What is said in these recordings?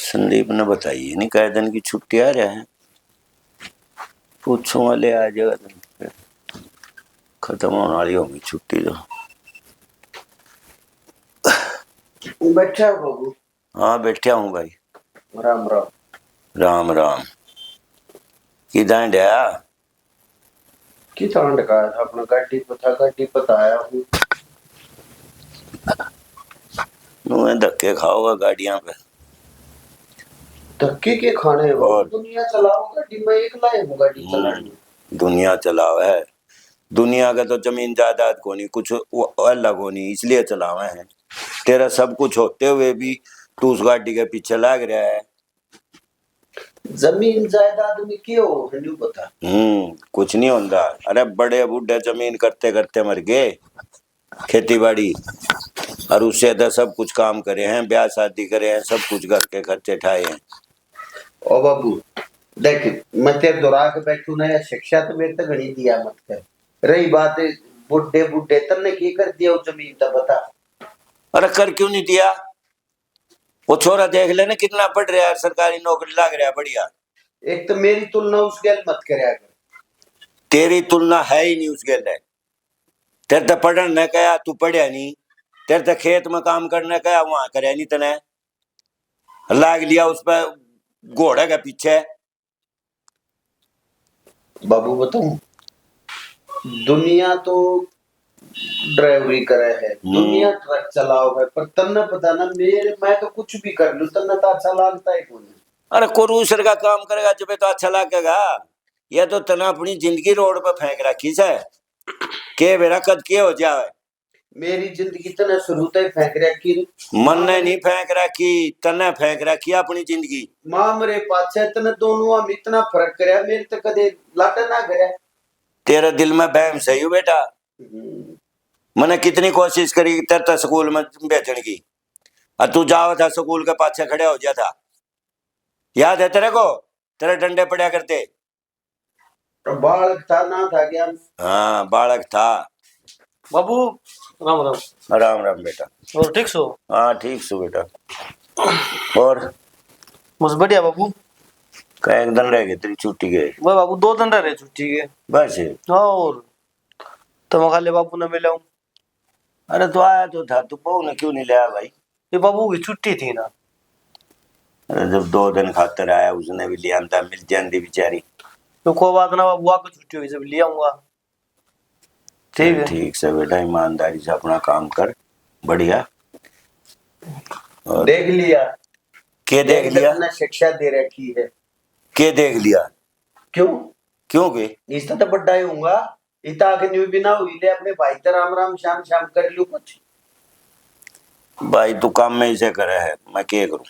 संदीप ने बताई नहीं कई दिन की छुट्टी आ रहा है। पूछो वाले आ जाएगा, खत्म होने वाली होगी छुट्टी तो। बैठा बाबू? हाँ बैठा हूँ भाई। राम राम। राम राम। किधर गया? की तांड का था अपना गाड़ी पता आया हूँ। धक्के खाओगा गाड़ियां पे। धक्के के खाने और दुनिया चलाओ गाड़ी में एकला है वो गाड़ी चलानी। दुनिया चलाओ है। दुनिया का तो जमीन जायदाद को नहीं कुछ अलग होनी इसलिए चलावे हैं। तेरा सब कुछ होते हुए भी तू उस गाड़ी के पीछे लग रहा है। जमीन जायदाद में क्यों हन्यू पता। कुछ नहीं होता। अरे बड़े बूढ़े जमीन करते करते मर गए, खेती बाड़ी और उससे अदर सब कुछ काम करे हैं, ब्याह शादी करे हैं, सब कुछ घर के खर्चे उठाए हैं। ओ बाबू देख, मैं तेरे दोरा के बैठू ना या शिक्षा तो मेरे तक घनी दिया मत कर। रही बात बुढ़े बुढ़े तन्ने की कर दिया उस जमीन तो बता। अरे कर क्यों नहीं दिया? वो छोरा देख लेना कितना पढ़ रहा है, सरकारी नौकरी लग रहा है बढ़िया। एक तो मेरी तुलना उस गैल मत करया कर। तेरी तुलना है ही नहीं उस गेल। तेरे तो पढ़ने ने कहा तू पढ़िया नहीं, तेरे तो खेत में काम करने कहा वहां करे नहीं, तने लाग लिया उस पर घोड़े के पीछे। बाबू बताऊं, दुनिया तो ड्राइवरी करे है, दुनिया ट्रक चलाओ है, पर तन्ने पता ना मैं तो कुछ भी कर लूं तन्ने तो अच्छा लगता है कौन। अरे कोरूसर का काम करेगा जब तो अच्छा लगेगा। यह तो तना अपनी जिंदगी रोड पे फेंक रखी है के मेरा कद के हो जाए। मेरी जिंदगी तने शुरू तक फेंक रखी। मन ने नहीं फेंक रखी, तने फेंक रखी अपनी जिंदगी। मां मेरे पाछे तने दोनों में इतना फर्क करया, मेरे तो कदे लाटा ना करया। तेरे दिल में बहम सही हो बेटा। मैंने कितनी कोशिश करी तेरे तो स्कूल में भेजने की, और तू जाओ था स्कूल के पाछे खड़े हो गया था, याद है तेरे को? तेरे डंडे पड़ा करते। तो बालक था ना था क्या? हाँ बालक था। बाबू राम राम। राम राम बेटा। और ठीक सो? हाँ ठीक सो बेटा। और बस बढ़िया बाबू। एक दिन रह गए तेरी छुट्टी के? वह बाबू 2 दिन रह रहे छुट्टी के बस। और तो खाली बाबू ने मिला हूँ। अरे तो आया तो था, तू बहू ने क्यों नहीं लाया भाई? ये बाबू की छुट्टी थी ना। अरे जब 2 दिन खातर आया उसने भी लिया था, मिल जाती बेचारी। तो कोई बात ना बाबू, आके छुट्टी हुई जब ले आऊंगा। ठीक है ठीक से बेटा, ईमानदारी से अपना काम कर बढ़िया। देख लिया के देख लिया? अपना शिक्षा दे रखी है। के देख लिया? क्यों क्यों के? इसका तो बड्डा ही होऊंगा। इता के न्यू बिना हुई ले अपने भाई तो राम राम शाम शाम कर लू कुछ। भाई तू काम में इसे करे है, मैं क्या करूं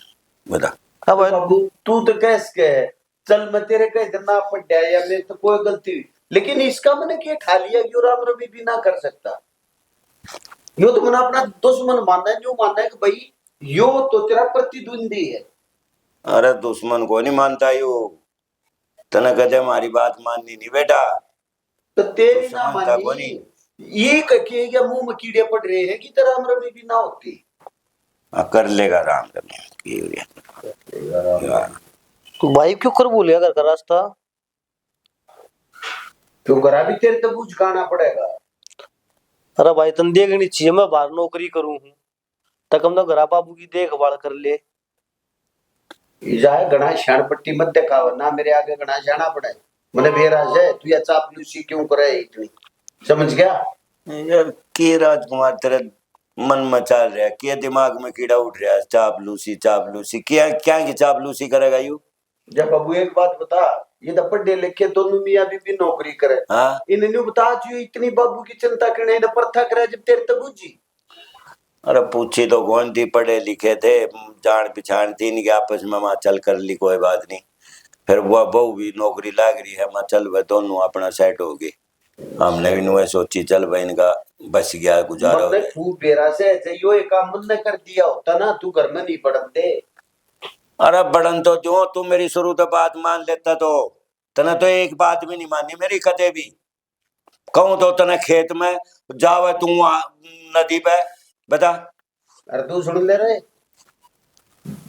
बता। अब बाबू तू तो कैस के है, चल मैं तेरे कह इतना पड्डा या मेरे तो कोई गलती हुई, लेकिन इसका मैंने क्या खा लिया क्यों राम रवि भी ना कर सकता। यो तो मैंने अपना दुश्मन मानना है, जो मानना है कि भाई यो तो तेरा प्रतिद्वंदी है। अरे दुश्मन को नहीं मानता यू, तने कदे हमारी बात माननी नहीं बेटा। तो तेरी ना समझता को मानी नहीं। ये कहे या मुंह में कीड़े पड़ रहे हैं कि तेरा राम रवि भी ना होती। कर लेगा राम रवि। तो भाई क्यों कर बोलेगा घर का रास्ता? क्यों करा भी तेरे तो बूझ गाना पड़ेगा। अरे भाई तन देखनी चाहिए, मैं बाहर नौकरी करूँ हूँ तक हम तो घर बाबू की देखभाल कर ले। जाए गणा शान पट्टी मत दिखावा ना, मेरे आगे गणा जाना पड़े। मैंने बेराज है तू या चापलूसी क्यों करे इतनी, समझ गया? यार के राजकुमार तेरे मन में चल रहा है, के दिमाग में कीड़ा उठ रहा है? चापलूसी चापलूसी क्या क्या की चापलूसी करेगा यू? जब बाबू एक बात बता, ये तो पढ़े लिखे दोनों मियाँ बीबी नौकरी करे। हाँ इन्हें बता जो इतनी बाबू की चिंता करने इन्हें परथा करे जब तेरे तो बूझी। अरे पूछी तो कौन थी, पढ़े लिखे थे, जान पहचान थी नहीं, आपस में माँ चल कर ली कोई बात नहीं। फिर वह बहू भी नौकरी लग रही है, माँ चल वह दोनों अपना सेट हो गए। हमने भी नुए सोची चल भाई इनका बस गया गुजारा हो जाए। तू बेरा से ऐसे यो एक काम मन ने कर दिया होता ना, तू घर में नहीं पढ़ते। अरे बड़न तो जो तू मेरी शुरू तो बात मान लेता तो तने तो एक बात भी नहीं मानी मेरी कदे भी। कहूं तो तने खेत में जावे तू नदी पे बता। अरे तू सुन ले रहे,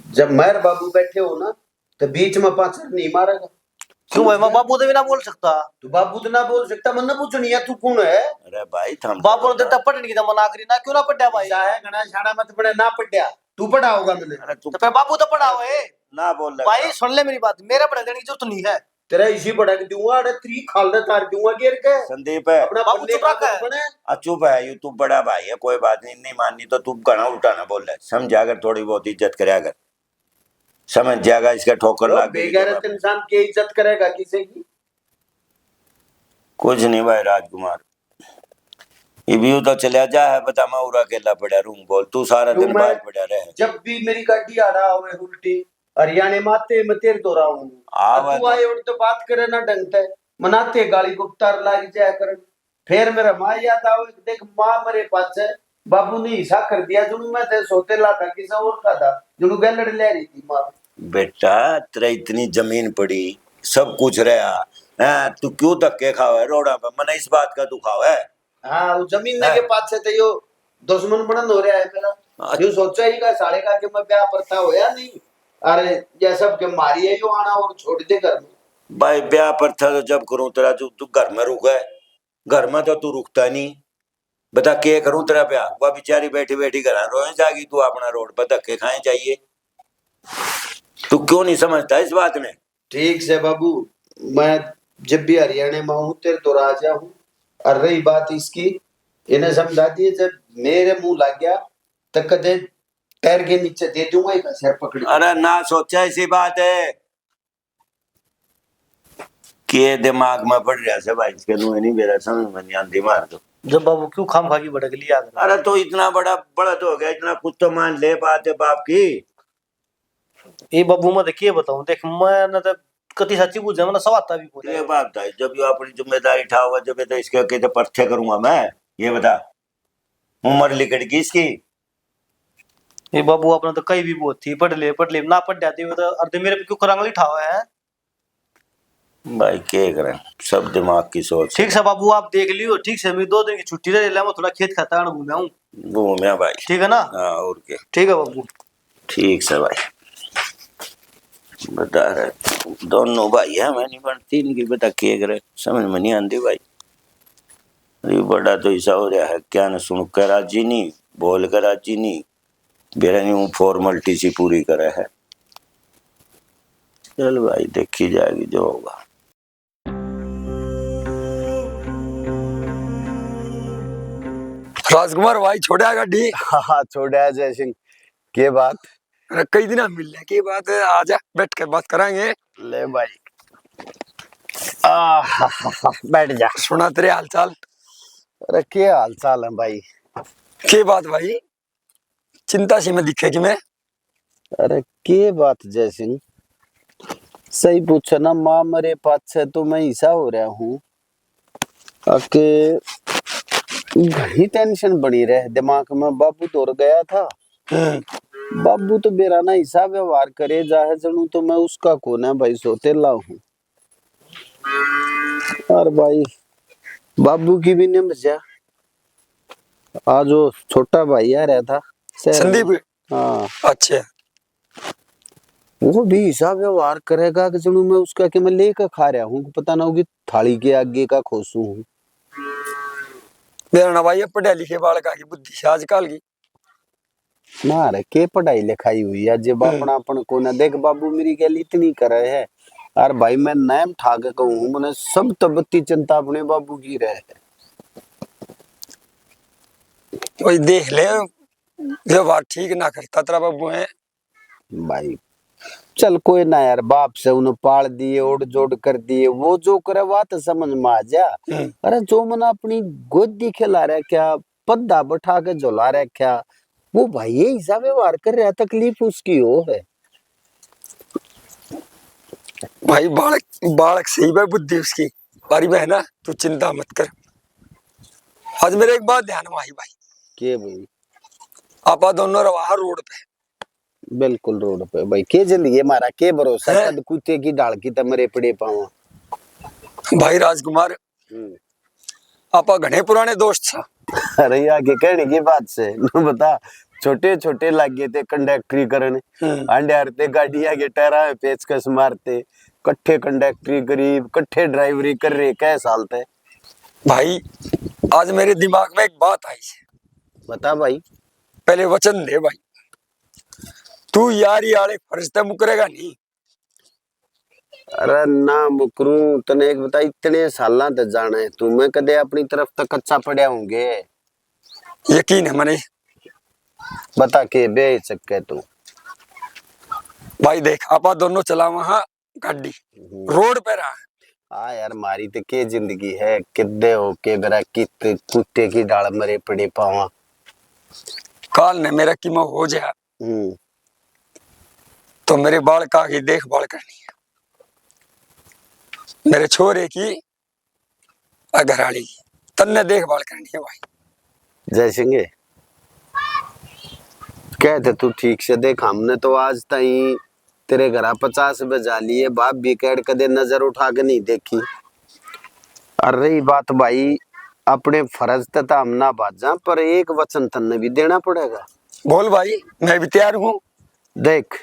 जब मैं बाबू बैठे हो ना तो बीच में पांचर नहीं मारेगा। क्यों भाई, मैं बाबू तो भी ना बोल सकता। तू बाबू तो ना बोल सकता, मन ना पूछनी है तू कौन है। अरे भाई थम बाबू ने देता पढ़ने की मना करी ना, क्यों ना पढ़ा भाई? चाहे घना झाड़ा मत पड़े ना पढ़ा, तू पढ़ा होगा मैंने। अरे तू तो फिर बाबू तो पढ़ा हुआ है ना बोल रहा भाई। सुन ले मेरी बात, मेरा पढ़ा देने की जरूरत नहीं है। तेरा इसी पढ़ा के दूंगा, अरे त्री खाल दे तार दूंगा गिर के। संदीप है अपना बाबू पल्ले चुप का रख है। बने। चुप है, यू तू बड़ा भाई है, कोई बात नहीं, नहीं माननी तो तू घना उल्टा ना बोल रहा है, समझा कर थोड़ी बहुत इज्जत करे, अगर समझ जाएगा इसका ठोकर लाग गई बेगैरत इंसान की इज्जत करेगा किसी की? कुछ नहीं भाई राजकुमार, ये तो चला जा है, बता मैं उरा अकेला पड़ा रूम बोल, तू सारा क्यों दिन मैं- बाहर पड़ा रहे। जब भी मेरी गाड़ी आ रहा हो उल्टी हरियाणा माते मैं तेर तो रहा हूँ, आवा तू आए और तो बात करे ना ढंग से, मनाते गाली को उतार लाग जाया कर। फिर मेरा माँ याद आओ, देख माँ मेरे पास है, बाबू ने हिस्सा कर दिया जुनू, मैं ते सोते ला था किसा और का था जुनू गलड़ ले रही थी माँ। बेटा तेरा इतनी जमीन पड़ी, सब कुछ रहा है, तू क्यों धक्के खावा है रोड़ा पे, मन इस बात का दुखाव है। हाँ वो जमीन है। के पास से तो यो दुश्मन बनन हो रहा है मेरा। अच्छा। यो सोचा ही का साढ़े का के मैं ब्याह परता होया नहीं, अरे ये सब के मारी है जो आना और छोड़ दे घर में। भाई ब्याह पर था तो जब करूं तेरा, तू घर में रुका है, घर में तो तू रुकता नहीं, बता के करूं तेरा ब्याह, वह बेचारी बैठी बैठी घर रोए जागी, तू अपना रोड पर धक्के खाए चाहिए, तू क्यों नहीं समझता इस बात में। ठीक से बाबू, मैं जब भी हरियाणा में हूँ तेरे तो राजा हूँ, और रही बात इसकी, इन्हें समझा दिए जब मेरे मुंह लग गया तो कदे पैर के नीचे दे दूंगा एक सिर पकड़ के। अरे ना सोचा ऐसी बात है के दिमाग में पड़ रहा से भाई, इसके नुए नहीं मेरा समझ में नहीं आती मार दो। जब बाबू क्यों खाम खा की भड़क लिया? अरे तो इतना बड़ा बड़द हो गया, इतना कुछ तो मान ले बात है बाप की। ये बाबू मैं देखिए बताऊं, देख मैं ना तो कति सच्ची पूछ मैं सवाता भी पूछ। ये बात है, जब ये अपनी जिम्मेदारी उठाओगा जब ये तो इसके के तो परथे करूंगा मैं, ये बता उम्र लिखट की इसकी। ये बाबू अपना तो कई भी बहुत थी, पढ़ ले ना पढ़ जाती तो अर्धे मेरे पे क्यों करांगली ठावा है? भाई क्या करें, सब दिमाग की सोच। ठीक से बाबू आप देख लियो, ठीक से मैं 2 दिन की छुट्टी ले ले, मैं थोड़ा खेत खाता घूमे आऊं। घूमिया भाई, ठीक है ना? हाँ और क्या। ठीक है बाबू। ठीक से भाई बता रहे दोनों भाई है, मैं नहीं बनती इनकी, बता के करे समझ में नहीं आती भाई। अरे बड़ा तो ऐसा हो रहा है, क्या न सुन कर राजी नहीं, बोल कर राजी नहीं, मेरा नहीं फॉर्मेलिटी सी पूरी करे है। चल भाई देखी जाएगी जो होगा। राजकुमार भाई छोड़ा गाड़ी? हाँ छोड़ा जय सिंह, के बात? अरे कई दिन मिलने की बात है, आजा बैठ कर बात कराएंगे। ले भाई बैठ जा। सुना तेरे हाल चाल? अरे क्या हाल चाल है भाई? के बात भाई, चिंता सी में दिखे कि मैं? अरे के बात जय सिंह, सही पूछो ना, माँ मेरे पास है तो मैं ऐसा हो रहा हूँ कि घनी टेंशन बनी रहे दिमाग में। बाबू दौड़ गया था, बाबू तो मेरा ना ऐसा व्यवहार करे जाहे जनू तो मैं उसका कौन है भाई, सोते ला हूँ। और भाई बाबू की भी नहीं बचा, आज वो छोटा भाई आ रहा था संदीप। हाँ अच्छा, वो भी ऐसा व्यवहार करेगा कि जनू मैं उसका कि मैं लेकर खा रहा हूँ, पता ना होगी थाली के आगे का खोसू हूँ। मेरा ना भाई पढ़े लिखे बालका की बुद्धि से आजकल की ना रे के पढ़ाई लिखाई हुई है जब अपना अपन को ना देख। बाबू मेरी गैल इतनी करे है, और भाई मैं नाम ठा के कहूँ मैंने सब तबत्ती चिंता अपने बाबू की रहे। कोई देख ले, व्यवहार ठीक ना करता तेरा बाबू है भाई चल कोई ना यार, बाप से उन्हें पाल दिए ओढ़ जोड़ कर दिए, वो जो करे बात समझ में आ जा। अरे जो मैंने अपनी गोदी खिला रहा क्या, पद्दा बैठा के झुला रहा क्या, वो भाई ये ऐसा व्यवहार कर रहा, तकलीफ उसकी हो है। भाई। बालक बालक सही भाई, बुद्धि उसकी बारी में है ना, तू चिंता मत कर। आज मेरे एक बात ध्यान में आई भाई, के भाई? आपा दोनों रवा रोड पे। बिल्कुल रोड पे भाई, के जल्दी मारा के भरोसा, कद कुत्ते की डाल की तमरे पड़े पावा। भाई राजकुमार, आपा घने पुराने दोस्त था। अरे आगे कहने की बात से बता, छोटे छोटे लागे थे कंडक्टरी करने अंडे हरते गाड़ी आगे टायरा में पेचकस मारते कट्ठे कंडक्टरी करी कट्ठे ड्राइवरी कर रहे कै साल थे। भाई आज मेरे दिमाग में एक बात आई है। बता भाई। पहले वचन दे भाई, तू यार यार फर्ज ते मुकरेगा नहीं। अरे ना मुकरू तने एक बता इतने साल तक जाना है तू मैं कदे अपनी तरफ तक कच्चा पड़या होंगे। यकीन है मने। बता के बे सके तू। भाई देख आपा दोनों चला वहां गाड़ी रोड पे रहा। हाँ यार मारी तो के जिंदगी है किद्दे हो के बेरा कित कुत्ते की डाल मरे पड़े पावा। काल ने मेरा कीमा हो जाए तो मेरे बालका की देखभाल करनी है, मेरे छोरे की घराड़ी की तन्ने देखभाल करनी है भाई। जय सिंह कहते तू ठीक से देख हमने तो आज तई तेरे घर 50 बजा लिए बाप भी कह कदे नजर उठा के नहीं देखी। और रही बात भाई अपने फर्ज तथा हम ना बाजा पर एक वचन तन्ने भी देना पड़ेगा। बोल भाई मैं भी तैयार हूँ। देख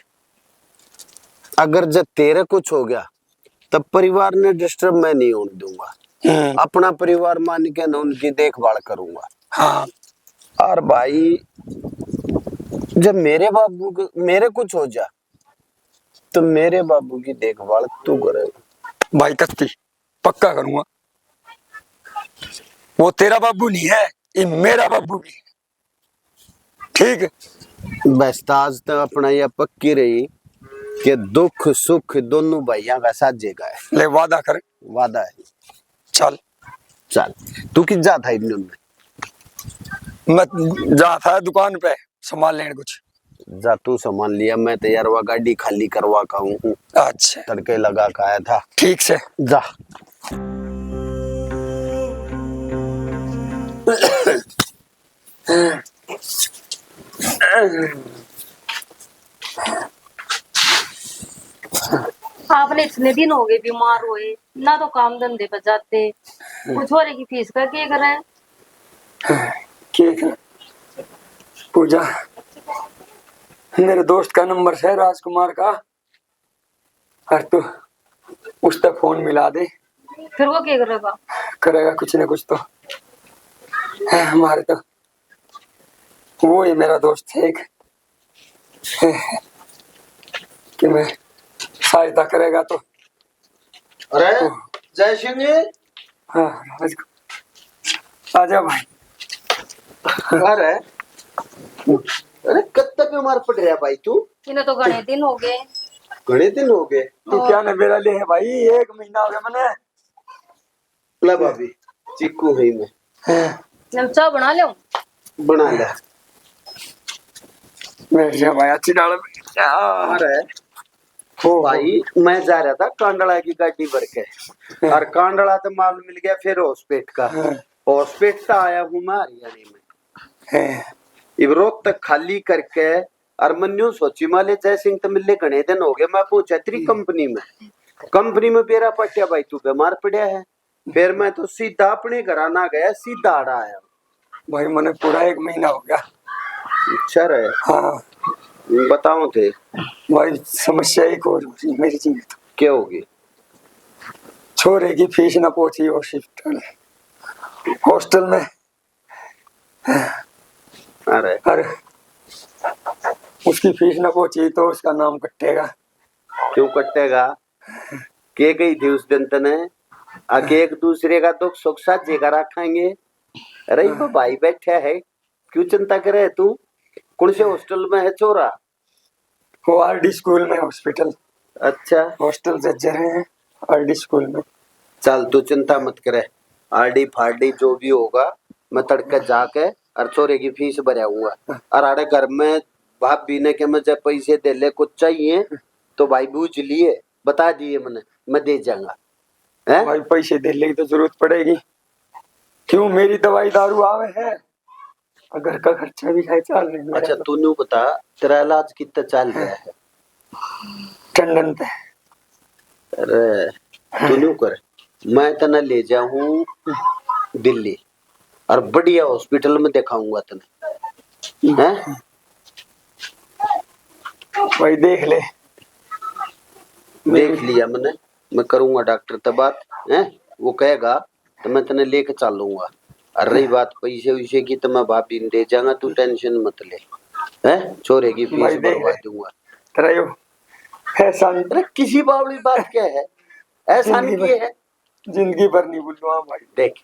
अगर जब तेरे कुछ हो गया तब परिवार ने डिस्टर्ब मैं नहीं होने दूंगा। अपना परिवार मान के ना उनकी देखभाल करूंगा। हाँ और भाई जब मेरे कुछ हो जा तो मेरे बाबू की देखभाल तू करेगा। भाई कत्ती पक्का करूंगा। वो तेरा बाबू नहीं है, ये मेरा बाबू भी है। ठीक बस आज तक अपना यह पक्की रही कि दुख सुख दोनों भाइयों का साझेगा है। ले वादा कर। वादा है। चल चल तू किस जा था इन में? मैं जा था दुकान पे सामान लेने कुछ। जा तू सामान लिया मैं तैयार हुआ गाड़ी खाली करवा का हूँ। अच्छा तड़के लगा का आया था। ठीक से जा। आपने इतने दिन हो गए बीमार हुए ना तो काम धंधे पर जाते कुछ हो की फीस का क्या करें? ठीक है पूजा, मेरे दोस्त का नंबर है राजकुमार का, और तू उस तक फोन मिला दे। फिर वो क्या करेगा? करेगा कुछ ना कुछ तो है हमारे तो। वो ही मेरा दोस्त है एक कि मैं सहायता करेगा तो। अरे जय सिंह। हाँ आजा भाई। अरे अरे कब तक बीमार पड़ रहा भाई तू? इन्हें तो घने दिन हो गए। घने दिन हो गए? तू क्या न मेरा ले है भाई, 1 महीना हो गया मैंने। ला भाभी चिक्कू है मैं चाय बना लो। बना ले। मेरे भाई अच्छी डाल। अरे हो भाई मैं जा रहा था कांडला की गाड़ी भर के और कांडला तो माल मिल गया फिर हॉस्पिटल का। हॉस्पिटल से आया हूँ मैं हरियाणा में। इवरोत तक खाली करके और मन्यू सोची माले जय सिंह तो मिले घने दिन हो गए। मैं पूछा तेरी कंपनी में पेरा पटिया भाई तू बीमार पड़ा है। फिर मैं तो सीधा अपने घर आना गया सीधा आड़ा आया भाई मैंने पूरा 1 महीना हो गया। अच्छा रहे। हाँ बताओ थे भाई समस्या एक और मेरी चीज तो क्या होगी? छोरे की फीस ना पहुंची हॉस्टल में। अरे उसकी फीस ना पहुंची तो उसका नाम कटेगा। क्यों कटेगा? के गई थी उस दिन तने आके एक दूसरे का दुख सुख साथ जेगा रखेंगे। अरे तो भाई बैठा है क्यों चिंता करे तू? कौन से हॉस्टल में है छोरा? वो आरडी स्कूल में हॉस्पिटल। अच्छा हॉस्टल से जरे हैं आरडी स्कूल में। चल तू चिंता मत करे आरडी फारडी जो भी होगा मैं तड़के जाके और छोरे की फीस भराऊंगा। और आड़े घर में भाप पीने के मुझे पैसे दे ले कुछ चाहिए तो भाई बूझ लिए बता दिए मैंने मैं दे जाऊंगा। भाई पैसे दे ले तो जरूरत पड़ेगी। क्यों मेरी दवाई दारू आवे है घर का खर्चा भी है चल नहीं। अच्छा तूने बता तेरा इलाज कितना चल रहा है? टंडन पे। अरे तूने कर मैं तना ले जाऊं दिल्ली और बढ़िया हॉस्पिटल में दिखाऊंगा तने हैं। भाई देख ले। देख लिया मैंने, मैं करूंगा डॉक्टर से बात है, वो कहेगा तो मैं तेने लेके चलूंगा। और रही बात पैसे वैसे की तो मैं भाभी ने दे जाऊंगा, तू टेंशन मत ले। है छोरे की भाई फीस देख भरवा ले। दूंगा। तेरा यो एहसान अरे किसी बावली बात क्या है, एहसान जिंदगी की भर, है। जिंदगी भर नहीं भूलूंगा भाई। देख,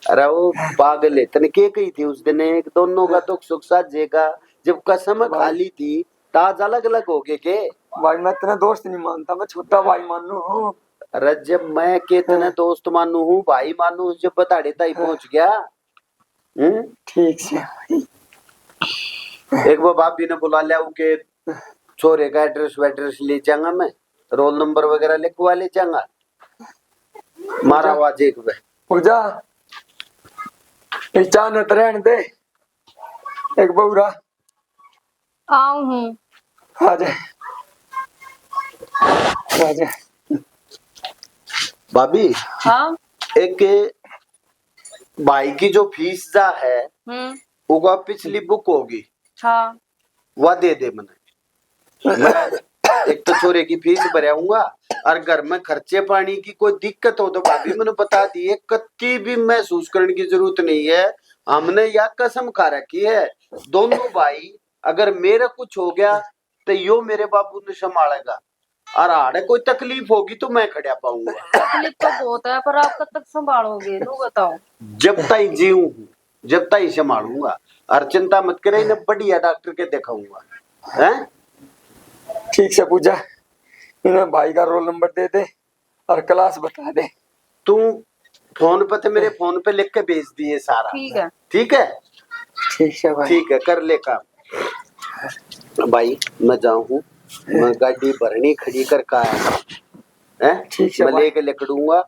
अरे वो पागल है, तने के कही थी उस दिन एक दोनों का दुख सुख साझेगा, जब कसम खाली थी ताज अलग अलग हो गए के। भाई मैं तेरा दोस्त नहीं मानता, मैं छोटा भाई मान लू हूँ। अरे जब मैं के तने दोस्त मानू हूँ, भाई मानू, जब बताड़े ताई पहुंच गया। ठीक से। एक बार भाभी ने बुला लिया के छोरे का एड्रेस वेड्रेस ले जाऊंगा, मैं रोल नंबर वगैरह लिखवा ले जाऊंगा। मारा आवाज एक बार पूजा चानत रहने दे, एक बउरा आऊ हूँ। आ जाए, आ जाए। भाभी। हाँ। एक भाई की जो फीस जा है वो पिछली बुक होगी, हाँ। वह दे दे मैं एक तो छोरे की फीस भराऊंगा, और घर में खर्चे पानी की कोई दिक्कत हो तो भाभी मैंने बता दी है, कत्ती भी महसूस करने की जरूरत नहीं है। हमने या कसम खा रखी है दोनों भाई, अगर मेरा कुछ हो गया तो यो मेरे बापू ने संभालेगा, और आड़े कोई तकलीफ होगी तो मैं खड़ा पाऊंगा। तकलीफ तो बहुत है, पर आप कब तक संभालोगे तू बताओ। जब तक जीऊं जब तक संभालूंगा, और चिंता मत करे, इन्हें बढ़िया डॉक्टर के दिखाऊंगा। हैं? ठीक से पूजा, इन्हें भाई का रोल नंबर दे दे और क्लास बता दे। तू फोन पे तो मेरे फोन पे लिख के भेज दिए सारा। ठीक है। ठीक है, ठीक है भाई। ठीक है, कर ले काम। भाई मैं जाऊँ, मैं गाड़ी भरनी खड़ी कर का है, ठीक है मैं भाई। लेके लिखूंगा,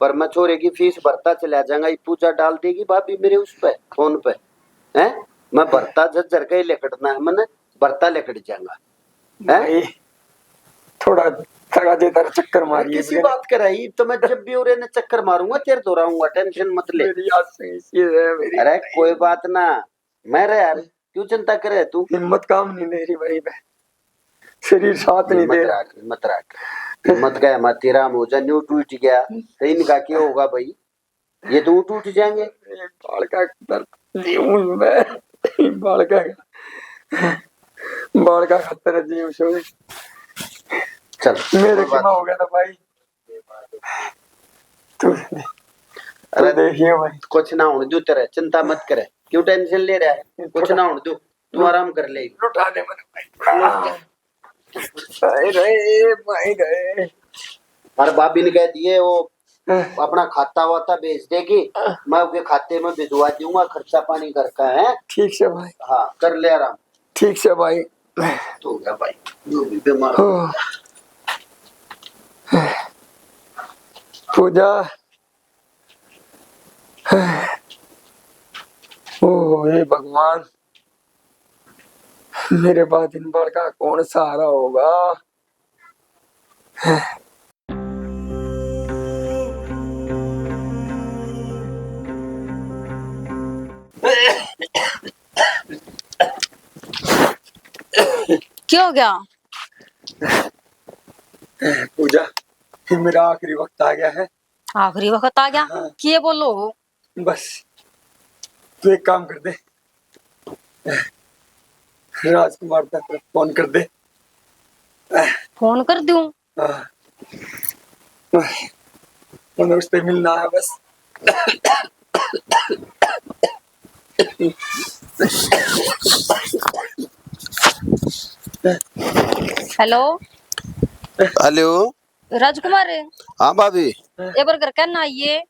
पर मैं छोरे की फीस भरता चला जाऊंगा। ये पूजा डाल देगी भाभी मेरे उस पे फोन पे, है मैं भरता झज्जर का ही लिखटना है, मैंने भरता लिखट जाऊंगा। भाई थोड़ा थका देता चक्कर मारिए। किसी बात कराई तो मैं जब भी उरे ने चक्कर मारूंगा तेरे दोहराऊंगा, टेंशन मत ले। मेरी याद सही सी है मेरी। अरे कोई बात ना, मैं रहे यार, क्यों चिंता करे तू। हिम्मत काम नहीं दे रही भाई, शरीर साथ नहीं दे रहा। मत कह मत, तेरा हो जा न्यू टूट गया तो इनका क्या होगा भाई, ये तो टूट जाएंगे। बाल का दर्द जीव में, बाल का खतरा जीव से। चल मेरे क्या हो गया था भाई, तू अरे देखिए भाई। कुछ ना होने दो तेरे, चिंता मत करे, क्यों टेंशन ले रहा है, कुछ ना होने दो, तू आराम कर ले। लुटा दे भाई। भाई और भाभी ने कह दिए वो अपना खाता वाता भेज देगी, मैं उसके खाते में भिजवा दूंगा, खर्चा पानी घर का है। ठीक से भाई। हाँ कर ले आराम। ठीक से भाई। तो हो गया भाई, जो भी बीमार पूजा, ओ हे भगवान, मेरे बाद इन बार का कौन सहारा होगा। क्या हो गया? पूजा, मेरा आखिरी वक्त आ गया है। आखिरी वक्त आ गया? हाँ। किए बोलो। बस तू एक काम कर दे, राजकुमार तक फोन कर दे। फोन कर दूं? उन्हें उससे मिलना है बस। Hello hello. राजकुमार, हाँ भाभी, एक बार घर कहना आइए।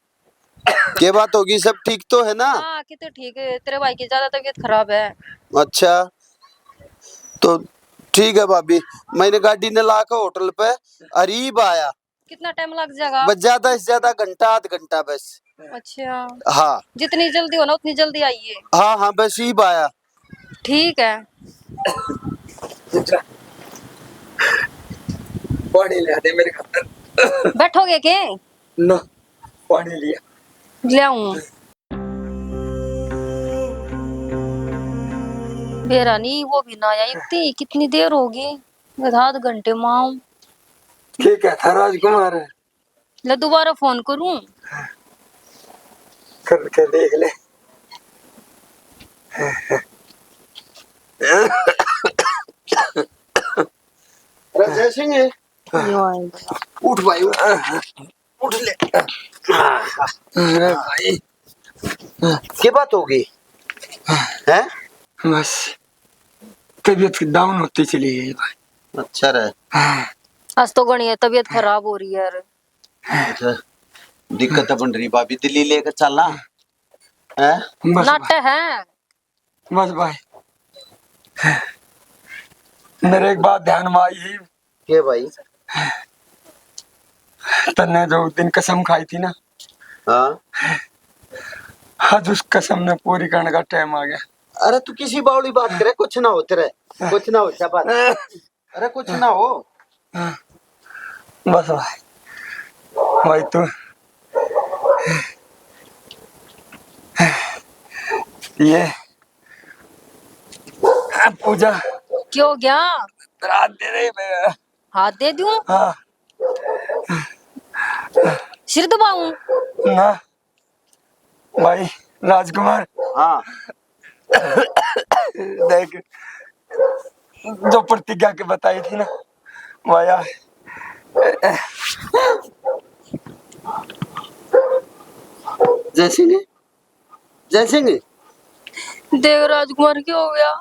क्या बात होगी, सब ठीक तो है ना? हाँ कि तो ठीक है, तेरे भाई की ज्यादा तबीयत खराब है। अच्छा तो ठीक है भाभी, मैंने गाड़ी ने ला कर होटल पे अरीब आया। कितना टाइम लग जाएगा? बस ज्यादा से ज्यादा घंटा आध घंटा बस। अच्छा, हाँ जितनी जल्दी हो ना उतनी जल्दी आइए। हाँ हाँ बस ही आया। ठीक है। पानी ले दे मेरे खातर। बैठोगे के? ना, पानी लिया। ले आऊं? बेरा नहीं, वो भी ना आई, इतनी कितनी देर होगी। आध घंटे में आऊं। ठीक है था राजकुमार, ले दोबारा फोन करूं? करके देख ले। अरे जय सिंह है। यो आएगा। उठ भाई उठ ले। अरे भाई क्या बात होगी है? बस तबीयत डाउन होती चली गई भाई। अच्छा रहे। आज तो गणी है, तबीयत खराब हो रही है यार। अच्छा दिक्कत बन रही, भाभी दिल्ली लेकर चलना है। बस नाटे है। बस भाई मेरे एक बात ध्यान में आई है। के भाई? तन्ने जो दिन कसम खाई थी ना, हाँ आज उस कसम ने पूरी करने का टाइम आ गया। अरे तू किसी बावली बात करे, कुछ ना हो तेरे, कुछ ना हो क्या बात। अरे कुछ ना हो। बस भाई भाई तू ये पूजा क्यों गया? रात दे रही मैं। हाथ दे दूं? हाँ सिर दबाऊं? ना भाई राजकुमार, हाँ देख जो प्रतिज्ञा के बताई थी ना वाया। जय सिंह, जय सिंह। देव राजकुमार क्या हो गया?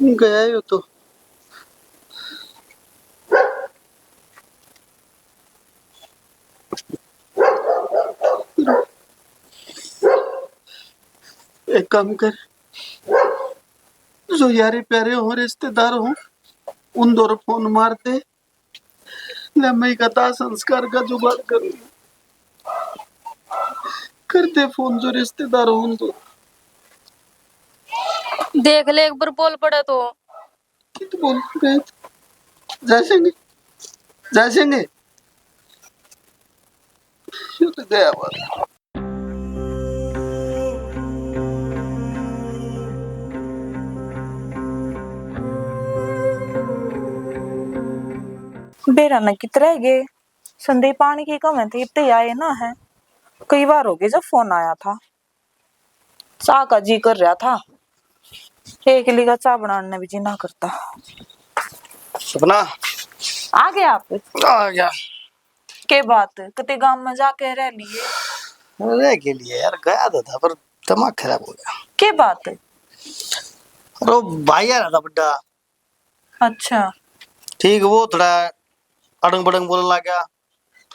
गया यो तो। एक काम कर, जो यारी प्यारे हो रिश्तेदार हो उन दोनों फोन मारते ले, मैं कथा संस्कार का जुगाड़ करते फोन जो रिश्तेदार हो उन दो। देख ले एक बार बोल पड़े तो। कित बोल रहे थे? जय सिंह, जय सिंह यो तो गया बात। बेरा न कितरे गए संदीप पानी की कम है तो इतने आए ना है। कई बार हो गए जब फोन आया था, चाह का जी कर रहा था, एक ली का चाह बनाने भी जी ना करता। सपना आ गए आप? आ गया। के बात कते गांव में जाके रह लिए? रह के लिए यार गया तो था पर दिमाग खराब हो गया। के बात? अरे वो भाई आ रहा था बड्डा। अच्छा ठीक, वो थोड़ा अड़ंग बड़ंग बोलने लग गया।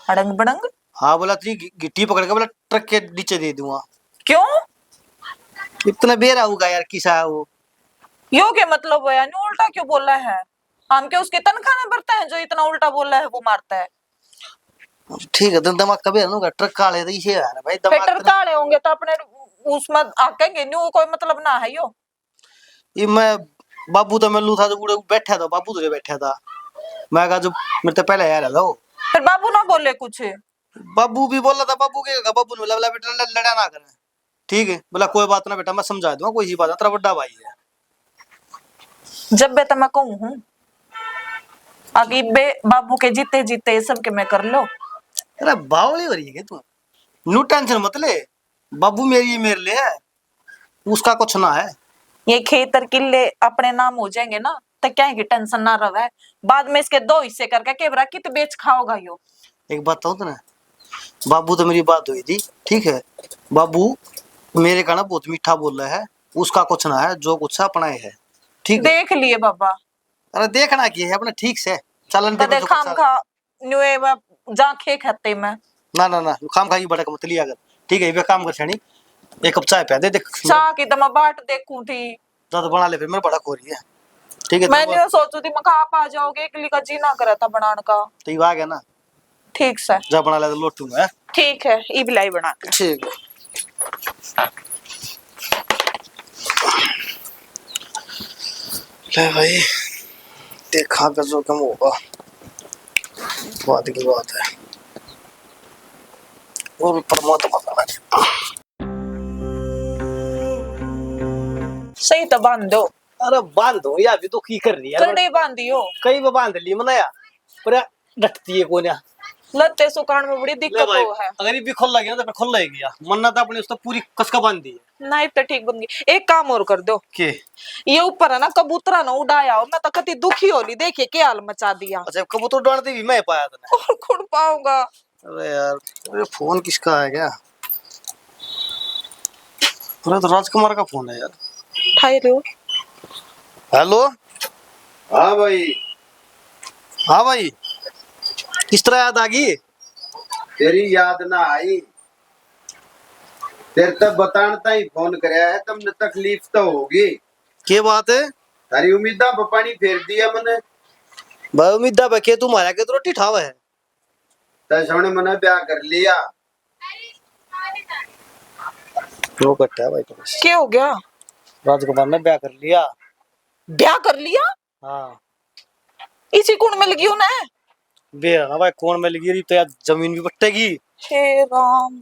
अड़ंग बड़ंग? हाँ बोला तेरी गिट्टी पकड़ के बोला ट्रक के नीचे दे दूंगा। क्यों? इतना बेरा होगा यार, किसा है वो? यो के मतलब है यानी उल्टा क्यों बोल रहा है? हम के उसकी तनख्वाह में बढ़ता है जो इतना उल्टा बोल रहा है वो मारता है। ठीक है दिमाग कभी होगा, ट्रक काले तो इसे यार भाई फिटर दिमाग। काले होंगे तो अपने उसमें आकेंगे नहीं, वो कोई मतलब ना है यो। ये मैं बाबू तो मिलू था तो बूढ़े बैठा था, बाबू तो बैठा था। मैं कहा जो मेरे तो पहले यार था वो। फिर बाबू ना बोले कुछ? बाबू भी बोला था, बाबू के बाबू ने बोला बेटा लड़ा ना करे। ठीक है बोला कोई बात ना बेटा, मैं समझा दूंगा, कोई सी बात है, तेरा बड़ा भाई है। जब बे तो मैं कहूँ हूँ अभी बे बाबू के जीते जीते सबके मैं कर लो। अरे बावली हो रही है तू, नो टेंशन मत ले, बाबू मेरी मेरे लिए है, उसका कुछ ना है। ये खेतर किले अपने नाम हो जाएंगे ना तो क्या है कि टेंशन ना रहे, बाद में इसके दो हिस्से करके केवरा कित बेच खाओगा यो। एक बात तो ना, बाबू तो मेरी बात हुई थी, ठीक है, बाबू मेरे का ना बहुत मीठा बोल रहा है, उसका कुछ ना है, जो कुछ है अपना ही है। ठीक है देख लिए बाबा। अरे देखना की है अपने, ठीक से चलन दे कदे जो खाम खा न्यूए जा खे खाते में ना ना ना खाम खाई बड़ा मत लिया अगर। ठीक है ये काम कर छनी, एक कप चाय पिया दे, देख चाह की तो मैं बाट देखूं थी। ज्यादा बना ले फिर मेरे बड़ा खो रही है। ठीक है मैंने तो सोचू थी मैं आप आ जाओगे, इकली का जी ना करा था बनाने का। तो ये आ गया ना, ठीक सर जा बना ले तो लोटू में। ठीक है ई बिलाई बना के। ठीक ले भाई, देखा कर जो कम होगा, बात की बात है, वो भी परमात्मा का है। सही तो बांध दो। अरे बांध दो या अभी तो की कर रही है कड़े बांधियो। कई वो बांध ली मनाया पर डटती है कोन्या लत्ते सुकान में बड़ी ले दिक्कत भाई हो है। अगर ये भी खुल लगी ना तो फिर खुल लगेगी यार मन्ना तो अपने उसको पूरी कसका बांध दी है नहीं तो ठीक बन गई। एक काम और कर दो, के ये ऊपर है ना कबूतरा ना उड़ाया हो, मैं तो कति दुखी होली देखिए क्या हाल मचा दिया। अच्छा कबूतर डालते भी मैं पाया था और खुड़ पाऊंगा। अरे यार अरे फोन किसका है क्या अरे तो राजकुमार का फोन है यार ठाई लो। हेलो हाँ भाई, हाँ भाई किस तरह याद आ गई तेरी याद ना आई, तेरे तक बताना ही फोन कराया है, तुमने तकलीफ तो होगी। क्या बात है तारी उम्मीदा पर पानी फेर दिया मैंने, भाई उम्मीद है के तुम आया के तो रोटी ठावा है तैसोने मैंने ब्याह कर लिया। वो कट्टा है भाई तो बस क्या हो गया? राजकुमार ने ब्याह कर लिया ब्याह कर लिया? हाँ इसी कुंड में लगी हूं ना। बे ना भाई कौन में लगी रही तो यार जमीन भी बटेगी हे राम।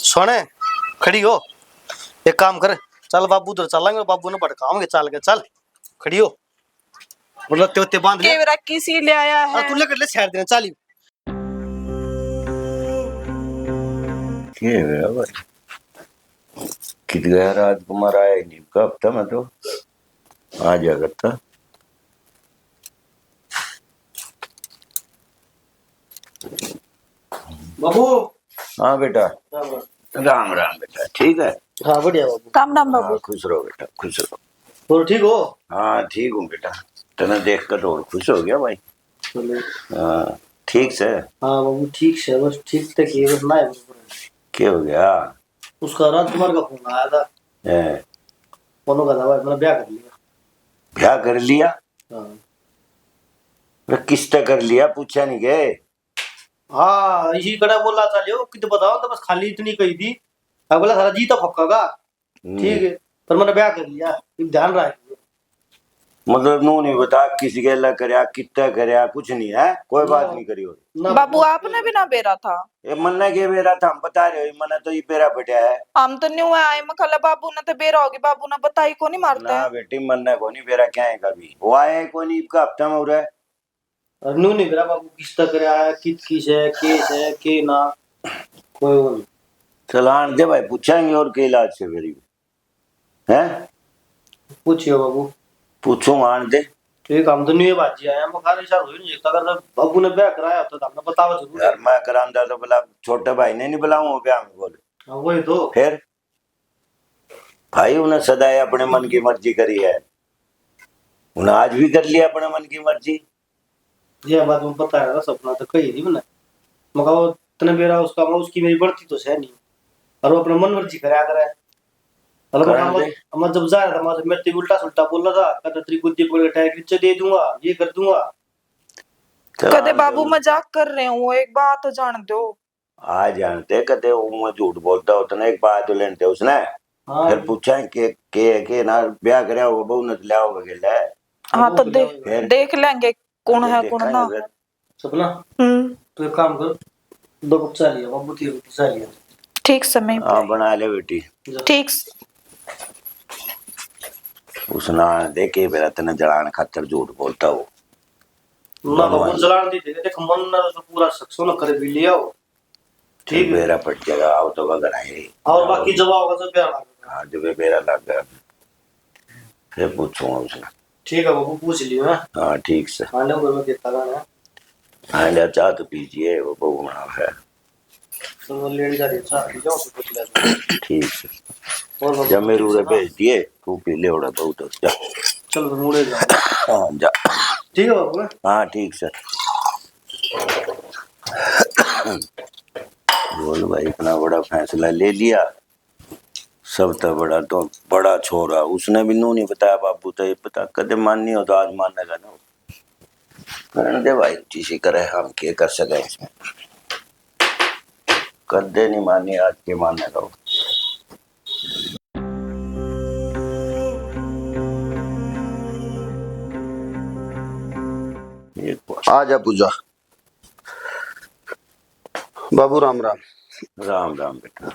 सोने खड़ी हो एक काम कर चल बाबू उधर चलेंगे बाबू ने भड़काओगे चल के चल खड़ी हो मतलब ते बांध ले केवरा किसी ले आया है। तू ले कर ले छेड़ देना चाली ये है भाई कित गया राजकुमार आया ही नहीं कब था मैं तो आ जा करता बाबू हाँ बेटा राम राम बेटा ठीक है हाँ बढ़िया बाबू राम राम हाँ बाबू। खुश रहो बेटा खुश रहो और ठीक हो हाँ ठीक हूँ बेटा तेने देख कर और खुश हो गया भाई हाँ ठीक से हाँ बाबू ठीक से बस ठीक तक ये बस ना क्या हो गया उसका राजकुमार का फोन आया था है, फोन का था भाई मैंने ब्याह कर लिया ब्याह कर लिया हाँ अरे किसने कर लिया पूछा नहीं गए हाँ इसी कड़ा बोला था लियो कितने बताओ तो बस खाली इतनी कही थी अब बोला सारा जीता पक्का का ठीक है पर मैंने ब्याह कर लिया ध्यान रहा मतलब नू नहीं बता किसी के ला करया कितना करया कुछ नहीं है कोई बात नहीं करी हो बाबू आपने भी ना बेरा था। ये मन्ना के बेरा था हम बता रहे हो मन्ना तो ये बेरा बैठा है हम तो न्यू आए मखला बाबू ने तो बेरा होगी बाबू ने बताई को नहीं मारता ना है। बेटी मन्ना को नहीं बेरा क्या है कभी वो आया है कोई नहीं का हफ्ता में हो रहा है नू नहीं करा बाबू किस तक करा है किस है केस है के ना कोई वो नहीं चलान दे भाई पूछेंगे और के इलाज से मेरी है पूछियो बाबू पूछूं आन दे ठीक हम तो नहीं बाजी आया हम खाली शायद हो ही नहीं सकता अगर बाबू ने ब्याह कराया तो हमने बतावा जरूर यार मैं करांदा तो बोला छोटे भाई ने नहीं बुलाऊं ब्याह में बोले हाँ, वही तो फिर भाई उन्हें सदाए अपने मन की मर्जी करी है उन्हें आज भी कर लिया अपने मन की मर्जी ये बात में पता है ना सपना तो कही थी मैंने मगर वो इतने बेरा उसका उसकी मेरी बढ़ती तो है नहीं और वो अपने मन मर्जी कराया करे और हम जब जा रहा था मैं तेरी उल्टा सुल्टा बोल रहा था कहता तेरी गुद्दी पकड़ के टायर नीचे दे दूंगा ये कर दूंगा कदे बाबू मजाक कर रहे हो एक बात तो जान दो। आ जानते कदे वो झूठ बोलता होता ना एक बात तो लेते उसने हाँ फिर पूछा के ना ब्याह करया होगा बहु न लाओ बगेला हाँ तो फिर? देख लेंगे कौन है कौन ना। सपना तो एक काम कर 2 कप चाय लिया बाबू 3 कप चाय लिया ठीक समय हाँ बना ले बेटी ठीक। उसना देखे मेरा तेने जड़ान खातर झूठ बोलता हो ना बाबू जलान दी देख मन ना तो पूरा सक्सो ना करे भी लिया हो ठीक है मेरा पट जाएगा आओ तो वगैरह है और बाकी जब होगा तो प्यार लगेगा हाँ जब मेरा लग गया फिर पूछूंगा उसने ठीक है बाबू पूछ लियो है हाँ ठीक से हाँ ले मैं देता गाना हाँ ले चाह तो पीजिए वो बहु बना है तो वो लेडी जा रही चाह पी जाओ तो पूछ ले ठीक से और बाबू जब मेरे उरे भेज दिए तू पी ले उड़ा बहुत जा चलो तो मुड़े जाओ हाँ जा ठीक है बाबू हाँ ठीक से बोल भाई इतना बड़ा फैसला ले लिया सब तो बड़ा छोरा उसने भी नू नहीं बताया बाबू तो ये पता कदे माननी हो तो आज मानेगा ना करने दे भाई जिसे करे हम क्या कर सके इसमें कदे नहीं मानी आज के मानेगा वो आजा पूजा बाबू राम राम राम राम बेटा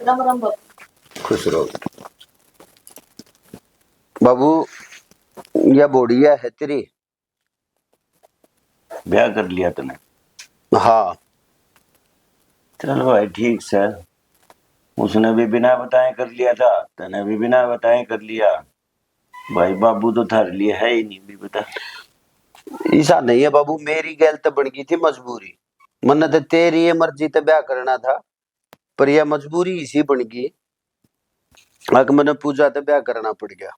राम राम बाबू। खुश रहो बेटा बाबू यह बोड़िया है तेरी। ब्याह कर लिया तूने? हाँ चल भाई ठीक से। उसने भी बिना बताए कर लिया था, तने भी बिना बताए कर लिया। भाई बाबू तो थारे लिए है ही नहीं, भी बता। ऐसा नहीं है बाबू, मेरी गैल तो बन गई थी मजबूरी। मन तो तेरी ये मर्जी तो ब्याह करना था, पर यह मजबूरी इसी बन गई। अगर मैंने पूजा तो ब्याह करना पड़ गया।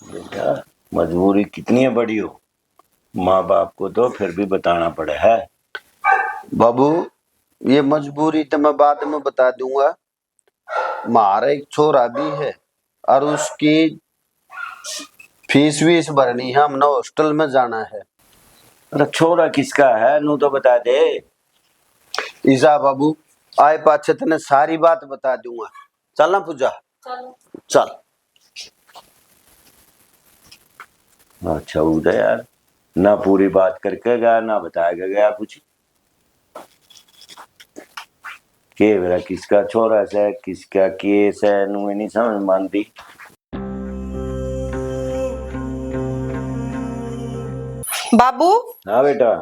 बेटा मजबूरी कितनी है बड़ी हो, माँ बाप को तो फिर भी बताना पड़े है। बाबू ये मजबूरी तो मैं बाद में बता दूंगा। हमारा एक छोरा भी है और उसकी फीस वीस भरनी है, हमने हॉस्टल में जाना है। अरे छोरा किसका है नू तो बता दे। ईसा बाबू आए पाछे तने सारी बात बता दूंगा। चल ना पूजा, चलो। चल। अच्छा उदय यार, ना पूरी बात करके गया ना बताया गया कुछ। के मेरा किसका छोरा से किसका केस है नू नहीं समझ मानती। बाबू हाँ बेटा।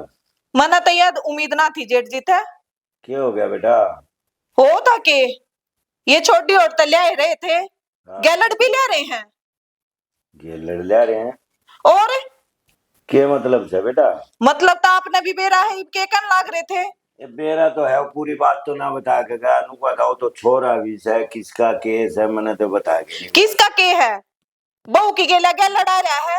मना तो याद उम्मीद ना थी जेठ जी थे। क्या हो गया बेटा? हो था के ये छोटी औरतें ले रहे थे, हाँ। गैलट भी ले रहे हैं। ये लड़ ले रहे हैं? और क्या मतलब से बेटा? मतलब तो आपने भी बेरा है के कन लाग रहे थे। ये बेरा तो है, पूरी बात तो ना बता के गया। नू बताओ तो छोरा भी है किसका केस है, मैंने तो बता के नहीं। किसका के है? बहू की गेला क्या लड़ा रहा है?